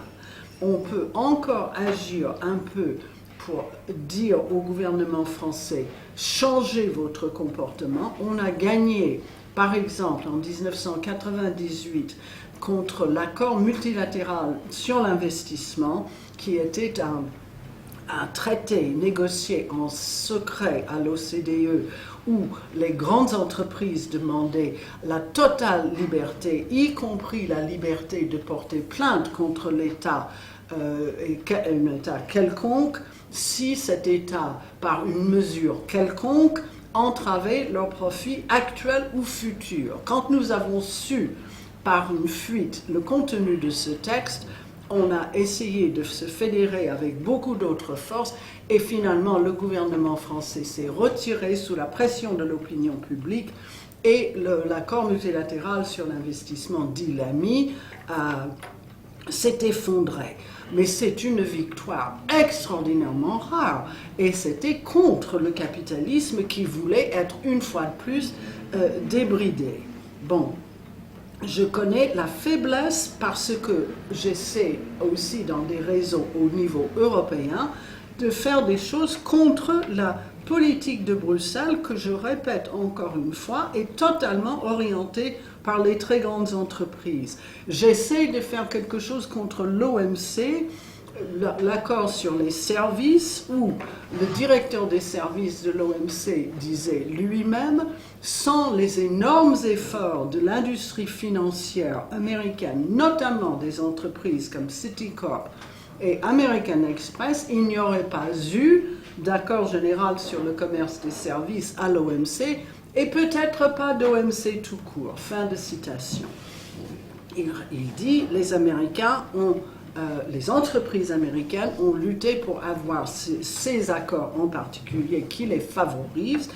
On peut encore agir un peu pour dire au gouvernement français « changez votre comportement ». On a gagné, par exemple, en 1998, contre l'accord multilatéral sur l'investissement, qui était un traité négocié en secret à l'OCDE où les grandes entreprises demandaient la totale liberté, y compris la liberté de porter plainte contre l'État, un État quelconque, si cet État, par une mesure quelconque, entravait leurs profits actuels ou futurs. Quand nous avons su, par une fuite, le contenu de ce texte, on a essayé de se fédérer avec beaucoup d'autres forces et finalement le gouvernement français s'est retiré sous la pression de l'opinion publique et l'accord multilatéral sur l'investissement dit l'AMI s'est effondré. Mais c'est une victoire extraordinairement rare et c'était contre le capitalisme qui voulait être une fois de plus débridé. Bon. Je connais la faiblesse parce que j'essaie aussi dans des réseaux au niveau européen de faire des choses contre la politique de Bruxelles que, je répète encore une fois, est totalement orientée par les très grandes entreprises. J'essaie de faire quelque chose contre l'OMC, l'accord sur les services, où le directeur des services de l'OMC disait lui-même, sans les énormes efforts de l'industrie financière américaine, notamment des entreprises comme Citicorp et American Express, il n'y aurait pas eu d'accord général sur le commerce des services à l'OMC et peut-être pas d'OMC tout court. Fin de citation. Il dit, les entreprises américaines ont lutté pour avoir ces accords en particulier qui les favorisent.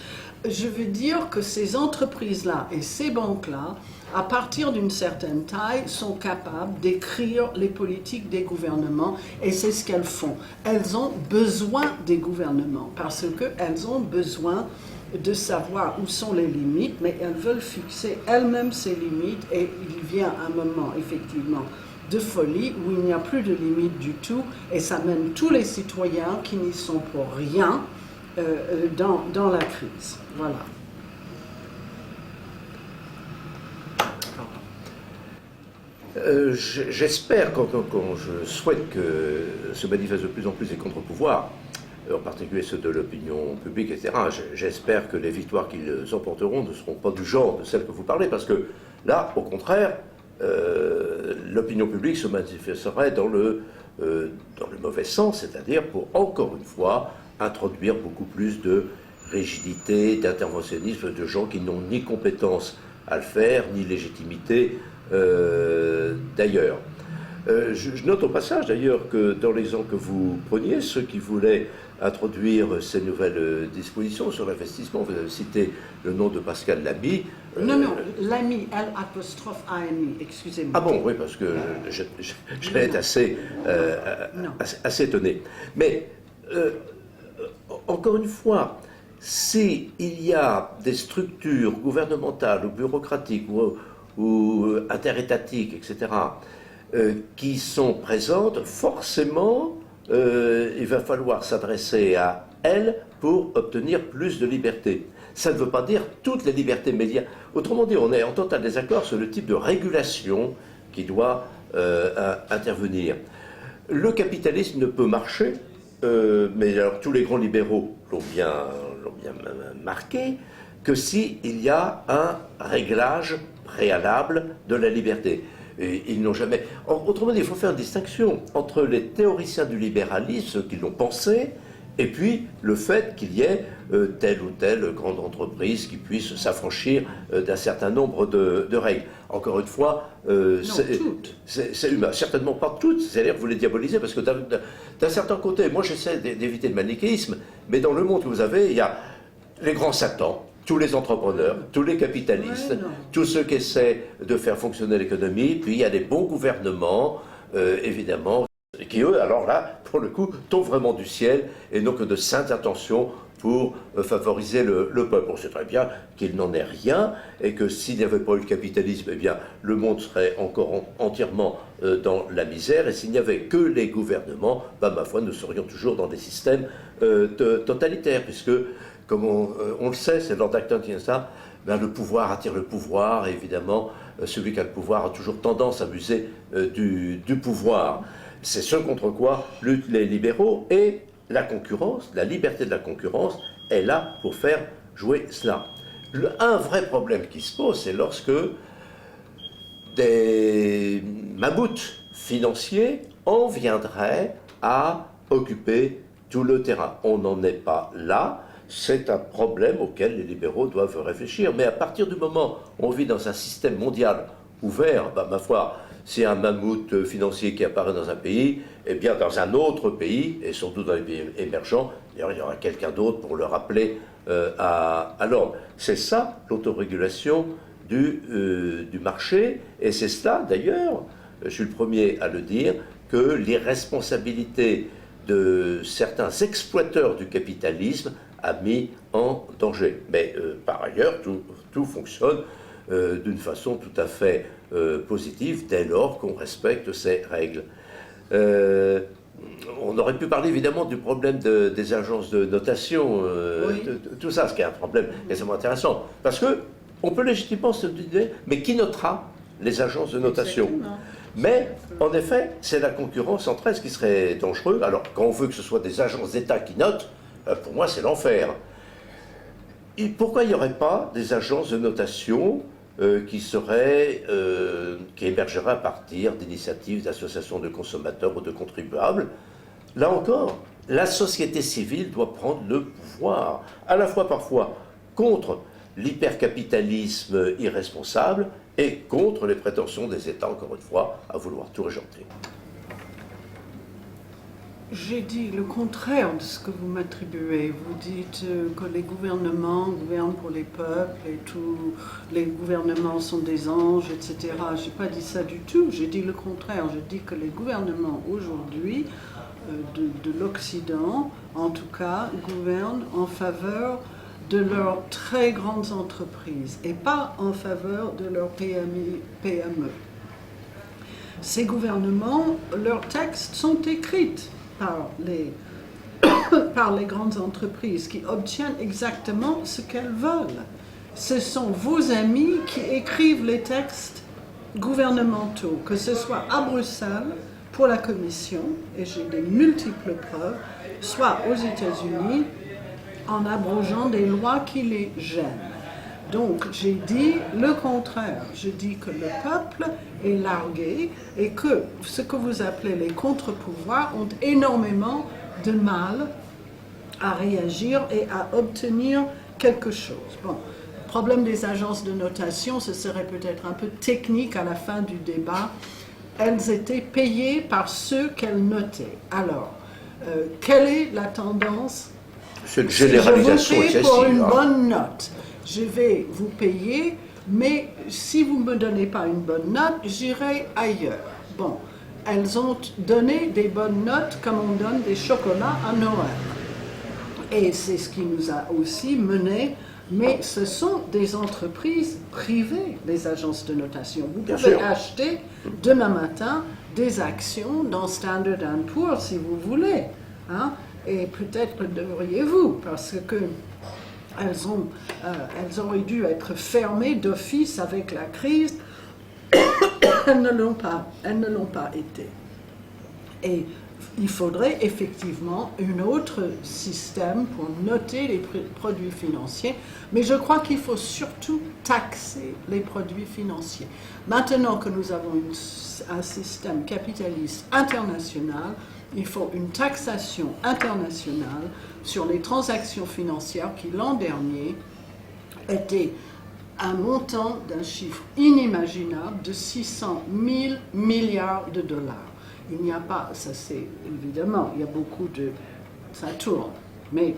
Je veux dire que ces entreprises-là et ces banques-là, à partir d'une certaine taille, sont capables d'écrire les politiques des gouvernements et c'est ce qu'elles font. Elles ont besoin des gouvernements parce qu'elles ont besoin de savoir où sont les limites, mais elles veulent fixer elles-mêmes ces limites et il vient un moment, effectivement, de folie où il n'y a plus de limite du tout et ça mène tous les citoyens qui n'y sont pour rien dans la crise. Voilà. J'espère, quand je souhaite que se manifestent de plus en plus les contre-pouvoirs, en particulier ceux de l'opinion publique, etc., j'espère que les victoires qu'ils emporteront ne seront pas du genre de celles que vous parlez, parce que là, au contraire, l'opinion publique se manifesterait dans le mauvais sens, c'est-à-dire pour, encore une fois, introduire beaucoup plus de rigidité, d'interventionnisme, de gens qui n'ont ni compétence à le faire, ni légitimité d'ailleurs. Je note au passage d'ailleurs que dans l'exemple que vous preniez, ceux qui voulaient introduire ces nouvelles dispositions sur l'investissement, vous avez cité le nom de Pascal Lamy. Non, Lamy, L''A', excusez-moi. Ah bon, oui, parce que je vais être assez étonné. Mais, encore une fois, s'il y a des structures gouvernementales ou bureaucratiques ou interétatiques, etc., qui sont présentes, forcément, il va falloir s'adresser à elles pour obtenir plus de liberté. Ça ne veut pas dire toutes les libertés médias. Autrement dit, on est en total désaccord sur le type de régulation qui doit intervenir. Le capitalisme ne peut marcher, mais alors tous les grands libéraux l'ont bien marqué, que s'il y a un réglage préalable de la liberté. Et ils n'ont jamais... Autrement dit, il faut faire une distinction entre les théoriciens du libéralisme, ceux qui l'ont pensé, et puis le fait qu'il y ait telle ou telle grande entreprise qui puisse s'affranchir d'un certain nombre de règles. Encore une fois, c'est humain. Certainement pas toutes, c'est-à-dire que vous les diabolisez, parce que d'un certain côté, moi j'essaie d'éviter le manichéisme, mais dans le monde que vous avez, il y a les grands satans, tous les entrepreneurs, tous les capitalistes, tous ceux qui essaient de faire fonctionner l'économie, puis il y a des bons gouvernements, évidemment, qui eux, alors là, pour le coup, tombent vraiment du ciel, et non que de saintes intentions pour favoriser le peuple. On sait très bien qu'il n'en est rien, et que s'il n'y avait pas eu le capitalisme, eh bien, le monde serait encore entièrement dans la misère, et s'il n'y avait que les gouvernements, bah, ma foi, nous serions toujours dans des systèmes totalitaires, puisque comme on le sait, c'est Lord Acton qui dit ça, ben le pouvoir attire le pouvoir, et évidemment, celui qui a le pouvoir a toujours tendance à abuser du pouvoir. C'est ce contre quoi luttent les libéraux, et la concurrence, la liberté de la concurrence, est là pour faire jouer cela. Un vrai problème qui se pose, c'est lorsque des mammouths financiers en viendraient à occuper tout le terrain. On n'en est pas là. C'est un problème auquel les libéraux doivent réfléchir. Mais à partir du moment où on vit dans un système mondial ouvert, bah, ma foi, si un mammouth financier qui apparaît dans un pays, eh bien dans un autre pays, et surtout dans les pays émergents, il y aura quelqu'un d'autre pour le rappeler à l'ordre. C'est ça l'autorégulation du marché, et c'est cela d'ailleurs, je suis le premier à le dire, que l'irresponsabilité de certains exploiteurs du capitalisme a mis en danger. Mais par ailleurs, tout fonctionne d'une façon tout à fait positive dès lors qu'on respecte ces règles. On aurait pu parler évidemment du problème des agences de notation, tout ça, ce qui est un problème extrêmement intéressant. Parce que on peut légitimement se dire, mais qui notera les agences de notation? Exactement. Mais, en effet, c'est la concurrence entre elles qui serait dangereuse. Alors, quand on veut que ce soit des agences d'État qui notent, pour moi, c'est l'enfer. Et pourquoi il n'y aurait pas des agences de notation qui émergeraient à partir d'initiatives d'associations de consommateurs ou de contribuables? Là encore, la société civile doit prendre le pouvoir, à la fois parfois contre l'hypercapitalisme irresponsable et contre les prétentions des États, encore une fois, à vouloir tout régenter. J'ai dit le contraire de ce que vous m'attribuez. Vous dites que les gouvernements gouvernent pour les peuples et tous les gouvernements sont des anges, etc. Je n'ai pas dit ça du tout. J'ai dit le contraire. Je dis que les gouvernements aujourd'hui de l'Occident, en tout cas, gouvernent en faveur de leurs très grandes entreprises et pas en faveur de leurs PME. Ces gouvernements, leurs textes sont écrits par les grandes entreprises qui obtiennent exactement ce qu'elles veulent. Ce sont vos amis qui écrivent les textes gouvernementaux, que ce soit à Bruxelles pour la Commission, et j'ai des multiples preuves, soit aux États-Unis en abrogeant des lois qui les gênent. Donc j'ai dit le contraire. Je dis que le peuple est largué et que ce que vous appelez les contre-pouvoirs ont énormément de mal à réagir et à obtenir quelque chose. Bon, le problème des agences de notation, ce serait peut-être un peu technique à la fin du débat. Elles étaient payées par ceux qu'elles notaient. Alors, quelle est la tendance? Cette généralisation excessive. Si je vous paye pour une hein. bonne note, je vais vous payer, mais si vous ne me donnez pas une bonne note, j'irai ailleurs. Bon, elles ont donné des bonnes notes comme on donne des chocolats à Noël. Et c'est ce qui nous a aussi mené, mais ce sont des entreprises privées, les agences de notation. Vous pouvez acheter demain matin des actions dans Standard & Poor's si vous voulez, hein, et peut-être devriez-vous, parce que elles auraient dû être fermées d'office avec la crise. Elles ne l'ont pas été. Et il faudrait effectivement un autre système pour noter les produits financiers, mais je crois qu'il faut surtout taxer les produits financiers. Maintenant que nous avons un système capitaliste international, il faut une taxation internationale sur les transactions financières qui, l'an dernier, étaient un montant d'un chiffre inimaginable de 600 000 milliards de dollars. Il n'y a pas, ça c'est évidemment, il y a beaucoup de, ça tourne, mais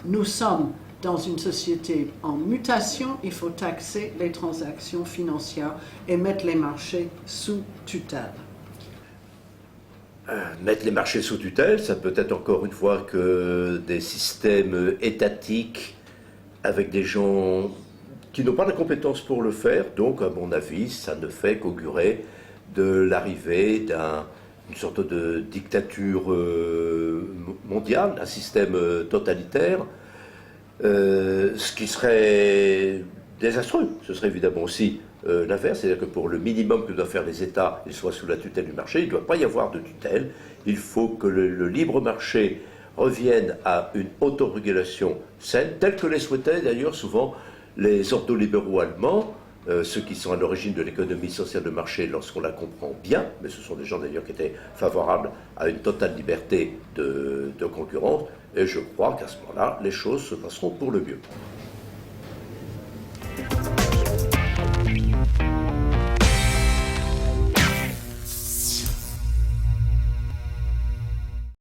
nous sommes dans une société en mutation, il faut taxer les transactions financières et mettre les marchés sous tutelle. Mettre les marchés sous tutelle, ça peut être encore une fois que des systèmes étatiques avec des gens qui n'ont pas la compétence pour le faire, donc à mon avis, ça ne fait qu'augurer de l'arrivée d'une sorte de dictature mondiale, un système totalitaire, ce qui serait désastreux. Ce serait évidemment aussi l'inverse, c'est-à-dire que pour le minimum que doivent faire les États, ils soient sous la tutelle du marché, il ne doit pas y avoir de tutelle, il faut que le libre marché revienne à une autorégulation saine, telle que les souhaitaient d'ailleurs souvent les ordolibéraux allemands, ceux qui sont à l'origine de l'économie sociale de marché lorsqu'on la comprend bien, mais ce sont des gens d'ailleurs qui étaient favorables à une totale liberté de concurrence, et je crois qu'à ce moment-là, les choses se passeront pour le mieux.